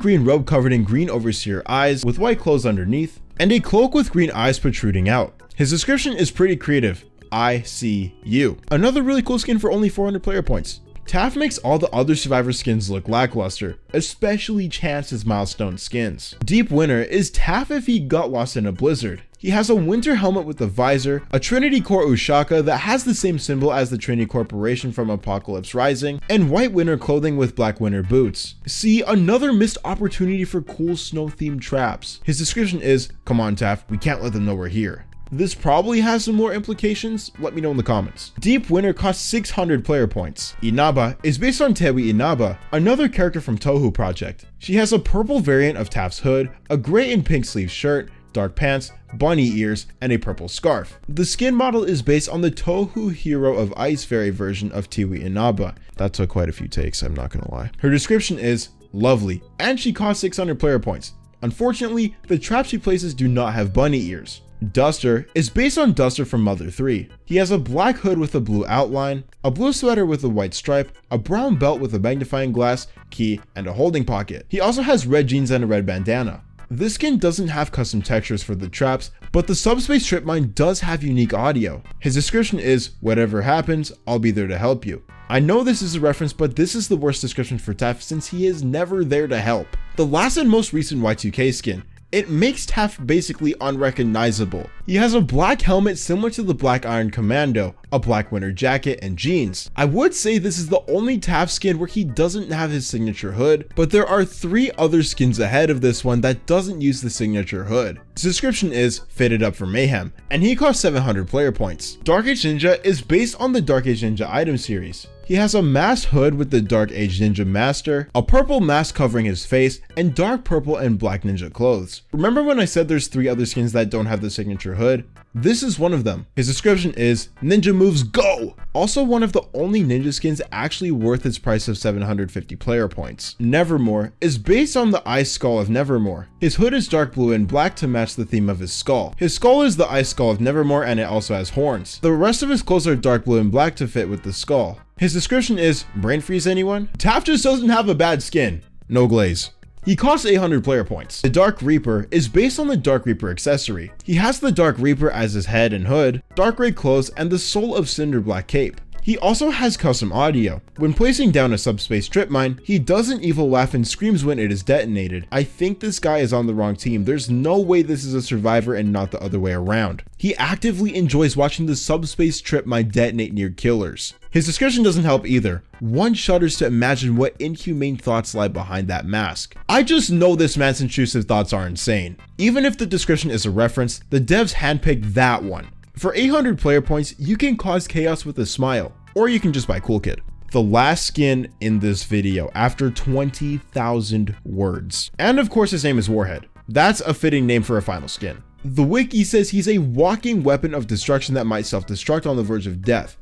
green robe covered in green Overseer eyes with white clothes underneath, and a cloak with green eyes protruding out. His description is pretty creative. I see you. Another really cool skin for only 400 player points. Taff makes all the other Survivor skins look lackluster, especially Chance's milestone skins. Deep Winter is Taff if he got lost in a blizzard. He has a winter helmet with a visor, a Trinity Core Ushaka that has the same symbol as the Trinity Corporation from Apocalypse Rising, and white winter clothing with black winter boots. See, another missed opportunity for cool snow themed traps. His description is, come on Taff, we can't let them know we're here. This probably has some more implications, let me know in the comments. Deep Winter costs 600 player points. Inaba is based on Tewi Inaba, another character from Touhou Project. She has a purple variant of Taff's hood, a gray and pink sleeve shirt, dark pants, bunny ears, and a purple scarf. The skin model is based on the Touhou Hero of Ice Fairy version of Tewi Inaba. That took quite a few takes, I'm not gonna lie. Her description is lovely, and she costs 600 player points. Unfortunately, the traps she places do not have bunny ears. Duster is based on Duster from Mother 3. He has a black hood with a blue outline, a blue sweater with a white stripe, a brown belt with a magnifying glass, key, and a holding pocket. He also has red jeans and a red bandana. This skin doesn't have custom textures for the traps, but the subspace strip mine does have unique audio. His description is, whatever happens, I'll be there to help you. I know this is a reference, but this is the worst description for Taff since he is never there to help. The last and most recent Y2K skin, it makes Taff basically unrecognizable. He has a black helmet similar to the Black Iron Commando, a black winter jacket, and jeans. I would say this is the only Taff skin where he doesn't have his signature hood, but there are 3 other skins ahead of this one that doesn't use the signature hood. His description is fitted up for mayhem, and he costs 700 player points. Dark Age Ninja is based on the Dark Age Ninja item series. He has a masked hood with the Dark Age Ninja Master, a purple mask covering his face, and dark purple and black ninja clothes. Remember when I said there's 3 other skins that don't have the signature hood? This is one of them. His description is, ninja moves go! Also one of the only ninja skins actually worth its price of 750 player points. Nevermore is based on the ice skull of Nevermore. His hood is dark blue and black to match the theme of his skull. His skull is the ice skull of Nevermore and it also has horns. The rest of his clothes are dark blue and black to fit with the skull. His description is, brain freeze anyone? Taff just doesn't have a bad skin. No glaze. He costs 800 player points. The Dark Reaper is based on the Dark Reaper accessory. He has the Dark Reaper as his head and hood, dark gray clothes, and the Soul of Cinder black cape. He also has custom audio. When placing down a subspace strip mine, he does an evil laugh and screams when it is detonated. I think this guy is on the wrong team. There's no way this is a survivor and not the other way around. He actively enjoys watching the subspace strip mine detonate near killers. His description doesn't help either. One shudders to imagine what inhumane thoughts lie behind that mask. I just know this man's intrusive thoughts are insane. Even if the description is a reference, the devs handpicked that one. For 800 player points, you can cause chaos with a smile, or you can just buy Cool Kid. The last skin in this video after 20,000 words. And of course his name is Warhead. That's a fitting name for a final skin. The wiki says he's a walking weapon of destruction that might self-destruct on the verge of death.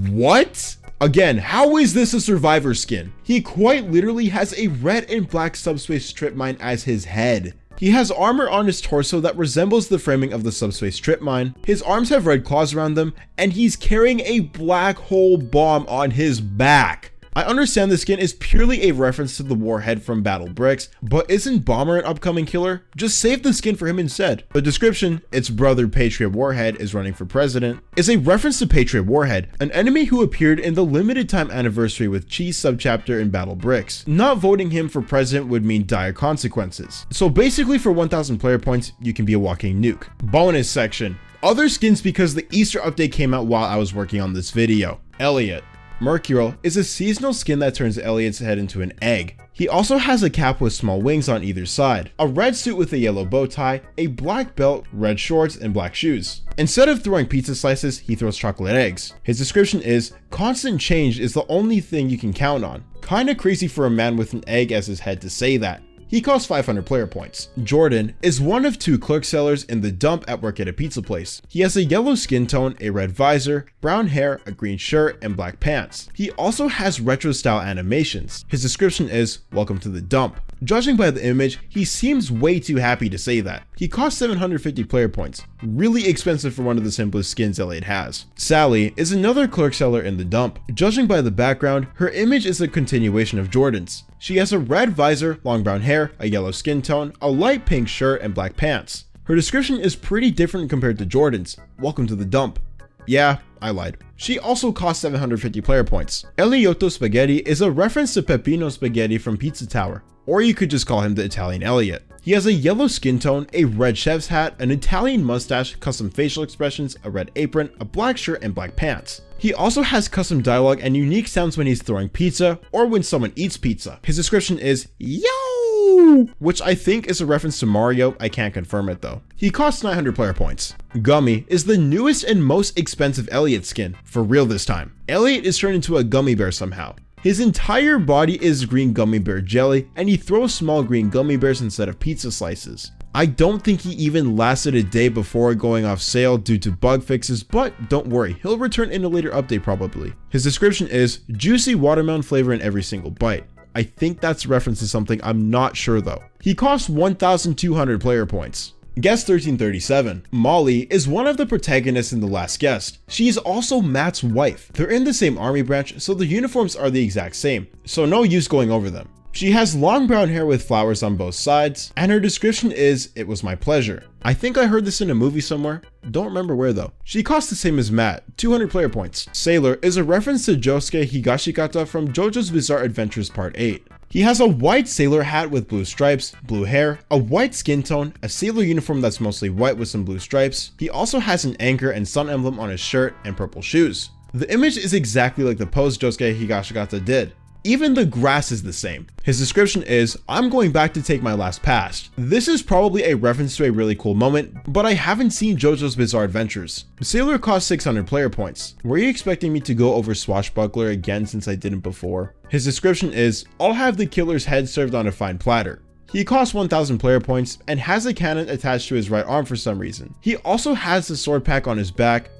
What? Again, how is this a survivor skin? He quite literally has a red and black subspace strip mine as his head. He has armor on his torso that resembles the framing of the subspace strip mine. His arms have red claws around them, and he's carrying a black hole bomb on his back. I understand the skin is purely a reference to the Warhead from Battle Bricks, but isn't Bomber an upcoming killer? Just save the skin for him instead. The description, its brother Patriot Warhead is running for president, is a reference to Patriot Warhead, an enemy who appeared in the limited time anniversary with Cheese subchapter in Battle Bricks. Not voting him for president would mean dire consequences. So basically for 1000 player points, you can be a walking nuke. Bonus section. Other skins because the Easter update came out while I was working on this video. Elliot. Mercurial is a seasonal skin that turns Elliot's head into an egg. He also has a cap with small wings on either side, a red suit with a yellow bow tie, a black belt, red shorts, and black shoes. Instead of throwing pizza slices, he throws chocolate eggs. His description is, constant change is the only thing you can count on. Kinda crazy for a man with an egg as his head to say that. He costs 500 player points. Jordan is one of 2 clerk sellers in the dump at work at a pizza place. He has a yellow skin tone, a red visor, brown hair, a green shirt, and black pants. He also has retro style animations. His description is, welcome to the dump. Judging by the image, he seems way too happy to say that. He costs 750 player points. Really expensive for one of the simplest skins Elliot has. Sally is another clerk seller in the dump. Judging by the background, her image is a continuation of Jordan's. She has a red visor, long brown hair, a yellow skin tone, a light pink shirt, and black pants. Her description is pretty different compared to Jordan's. Welcome to the dump. Yeah, I lied. She also costs 750 player points. Eliotto Spaghetti is a reference to Peppino Spaghetti from Pizza Tower, or you could just call him the Italian Elliot. He has a yellow skin tone, a red chef's hat, an Italian mustache, custom facial expressions, a red apron, a black shirt, and black pants. He also has custom dialogue and unique sounds when he's throwing pizza or when someone eats pizza. His description is, yo, which I think is a reference to Mario. I can't confirm it though. He costs 900 player points. Gummy is the newest and most expensive Elliot skin, for real this time. Elliot is turned into a gummy bear somehow. His entire body is green gummy bear jelly, and he throws small green gummy bears instead of pizza slices. I don't think he even lasted a day before going off sale due to bug fixes, but don't worry, he'll return in a later update probably. His description is, juicy watermelon flavor in every single bite. I think that's a reference to something, I'm not sure though. He costs 1,200 player points. Guest 1337. Molly is one of the protagonists in The Last Guest. She is also Matt's wife. They're in the same army branch, so the uniforms are the exact same, so no use going over them. She has long brown hair with flowers on both sides, and her description is, it was my pleasure. I think I heard this in a movie somewhere, don't remember where though. She costs the same as Matt, 200 player points. Sailor is a reference to Josuke Higashikata from JoJo's Bizarre Adventures Part 8. He has a white sailor hat with blue stripes, blue hair, a white skin tone, a sailor uniform that's mostly white with some blue stripes. He also has an anchor and sun emblem on his shirt and purple shoes. The image is exactly like the pose Josuke Higashikata did. Even the grass is the same. His description is, I'm going back to take my last pass. This is probably a reference to a really cool moment, but I haven't seen JoJo's Bizarre Adventures. Sailor costs 600 player points. Were you expecting me to go over Swashbuckler again since I didn't before? His description is, I'll have the killer's head served on a fine platter. He costs 1,000 player points and has a cannon attached to his right arm for some reason. He also has the sword pack on his back,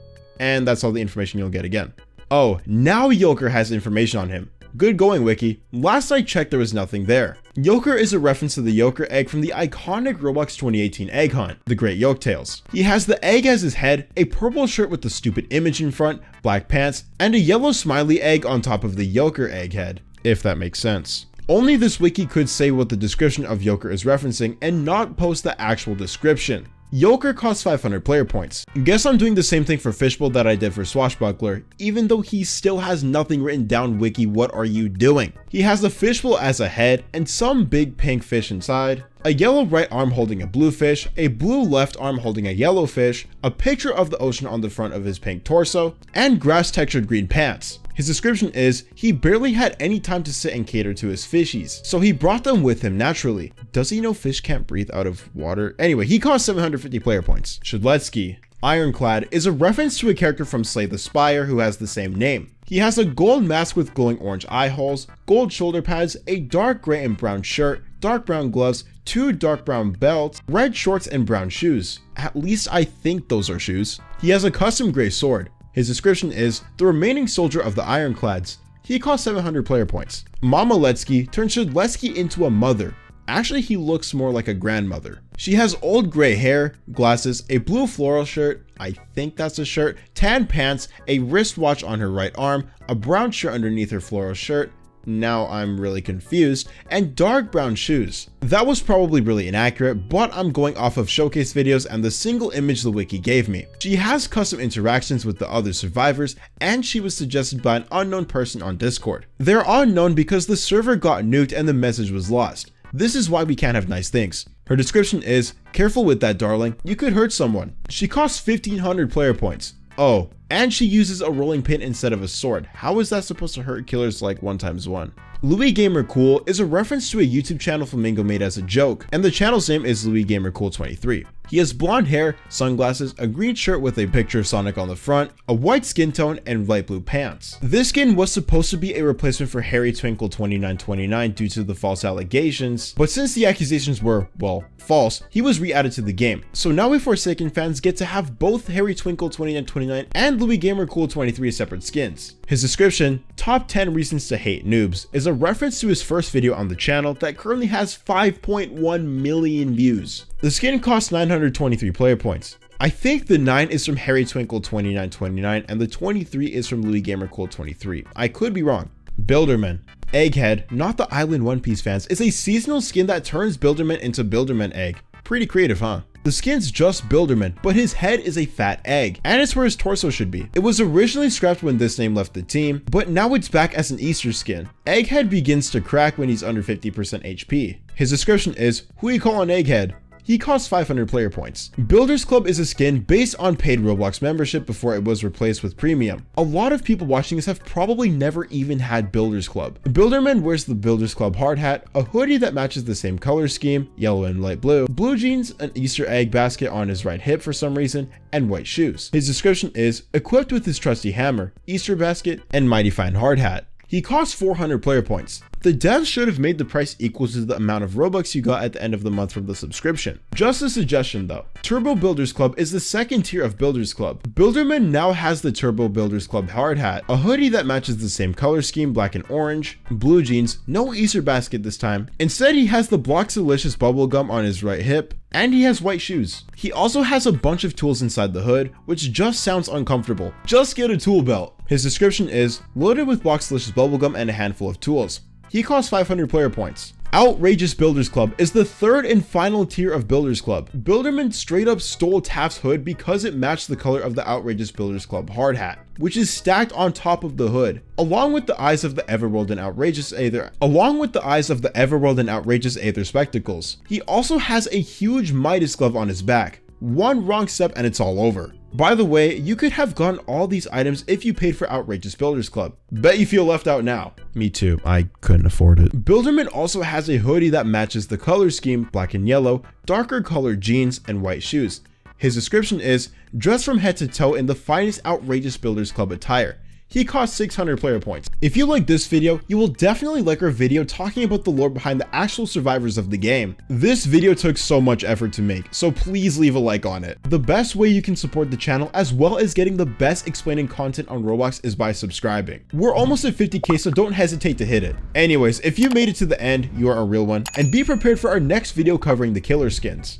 and that's all the information you'll get again. Oh, now Yoker has information on him. Good going, Wiki. Last I checked, there was nothing there. Yoker is a reference to the Yoker egg from the iconic Roblox 2018 egg hunt, the Great Yolktails. He has the egg as his head, a purple shirt with the stupid image in front, black pants, and a yellow smiley egg on top of the Yoker egg head, if that makes sense. Only this wiki could say what the description of Yoker is referencing and not post the actual description. Yoker costs 500 player points. Guess I'm doing the same thing for Fishbowl that I did for Swashbuckler, even though he still has nothing written down. Wiki, what are you doing? He has the fishbowl as a head and some big pink fish inside, a yellow right arm holding a blue fish, a blue left arm holding a yellow fish, a picture of the ocean on the front of his pink torso, and grass textured green pants. His description is, he barely had any time to sit and cater to his fishies, so he brought them with him naturally. Does he know fish can't breathe out of water? Anyway, he costs 750 player points. Shidletsky. Ironclad is a reference to a character from Slay the Spire who has the same name. He has a gold mask with glowing orange eye holes, gold shoulder pads, a dark gray and brown shirt, dark brown gloves, 2 dark brown belts, red shorts, and brown shoes. At least I think those are shoes. He has a custom gray sword. His description is, the remaining soldier of the Ironclads. He costs 700 player points. Mama Letsky turns Shedletsky into a mother. Actually, he looks more like a grandmother. She has old gray hair, glasses, a blue floral shirt, I think that's a shirt, tan pants, a wristwatch on her right arm, a brown shirt underneath her floral shirt, now I'm really confused, and dark brown shoes. That was probably really inaccurate, but I'm going off of showcase videos and the single image the wiki gave me. She has custom interactions with the other survivors, and she was suggested by an unknown person on Discord. They're unknown because the server got nuked and the message was lost. This is why we can't have nice things. Her description is, careful with that darling, you could hurt someone. She costs 1,500 player points. Oh, And she uses a rolling pin instead of a sword. How is that supposed to hurt killers like 1x1? Louis Gamer Cool is a reference to a YouTube channel Flamingo made as a joke, and the channel's name is Louis Gamer Cool 23. He has blonde hair, sunglasses, a green shirt with a picture of Sonic on the front, a white skin tone, and light blue pants. This skin was supposed to be a replacement for Harry Twinkle 2929 due to the false allegations, but since the accusations were, well, false, he was re-added to the game. So now we Forsaken fans get to have both Harry Twinkle 2929 and Louis Gamer Cool 23 as separate skins. His description, Top 10 Reasons to Hate Noobs, is a reference to his first video on the channel that currently has 5.1 million views. The skin costs 923 player points. I think the 9 is from Harry Twinkle 2929 and the 23 is from Louis Gamer Cool 23. I could be wrong. Builderman. Egghead, not the Island One Piece fans, is a seasonal skin that turns Builderman into Builderman egg. Pretty creative, huh? The skin's just Builderman, but his head is a fat egg, and it's where his torso should be. It was originally scrapped when this name left the team, but now it's back as an Easter skin. Egghead begins to crack when he's under 50% HP. His description is, who you call an egghead? He costs 500 player points. Builders Club is a skin based on paid Roblox membership before it was replaced with premium. A lot of people watching this have probably never even had Builders Club. Builderman wears the Builders Club hard hat, a hoodie that matches the same color scheme, yellow and light blue, blue jeans, an Easter egg basket on his right hip for some reason, and white shoes. His description is, equipped with his trusty hammer, Easter basket, and mighty fine hard hat. He costs 400 player points. The devs should have made the price equal to the amount of Robux you got at the end of the month from the subscription. Just a suggestion though. Turbo Builders Club is the second tier of Builders Club. Builderman now has the Turbo Builders Club hard hat, a hoodie that matches the same color scheme, black and orange, blue jeans, no Easter basket this time. Instead, he has the Blox delicious bubblegum on his right hip, and he has white shoes. He also has a bunch of tools inside the hood, which just sounds uncomfortable. Just get a tool belt. His description is, loaded with Blox delicious bubblegum and a handful of tools. He costs 500 player points. Outrageous Builders Club is the third and final tier of Builders Club. Builderman straight up stole Taff's hood because it matched the color of the Outrageous Builders Club hard hat, which is stacked on top of the hood, along with the eyes of the Everworld and Outrageous Aether spectacles. He also has a huge Midas glove on his back. One wrong step and it's all over. By the way, you could have gotten all these items if you paid for Outrageous Builders Club. Bet you feel left out now. Me too, I couldn't afford it. Builderman also has a hoodie that matches the color scheme, black and yellow, darker colored jeans, and white shoes. His description is, dressed from head to toe in the finest Outrageous Builders Club attire. He costs 600 player points. If you like this video, you will definitely like our video talking about the lore behind the actual survivors of the game. This video took so much effort to make, so please leave a like on it. The best way you can support the channel as well as getting the best explaining content on Roblox is by subscribing. We're almost at 50k, so don't hesitate to hit it. Anyways, if you made it to the end, you are a real one, and be prepared for our next video covering the killer skins.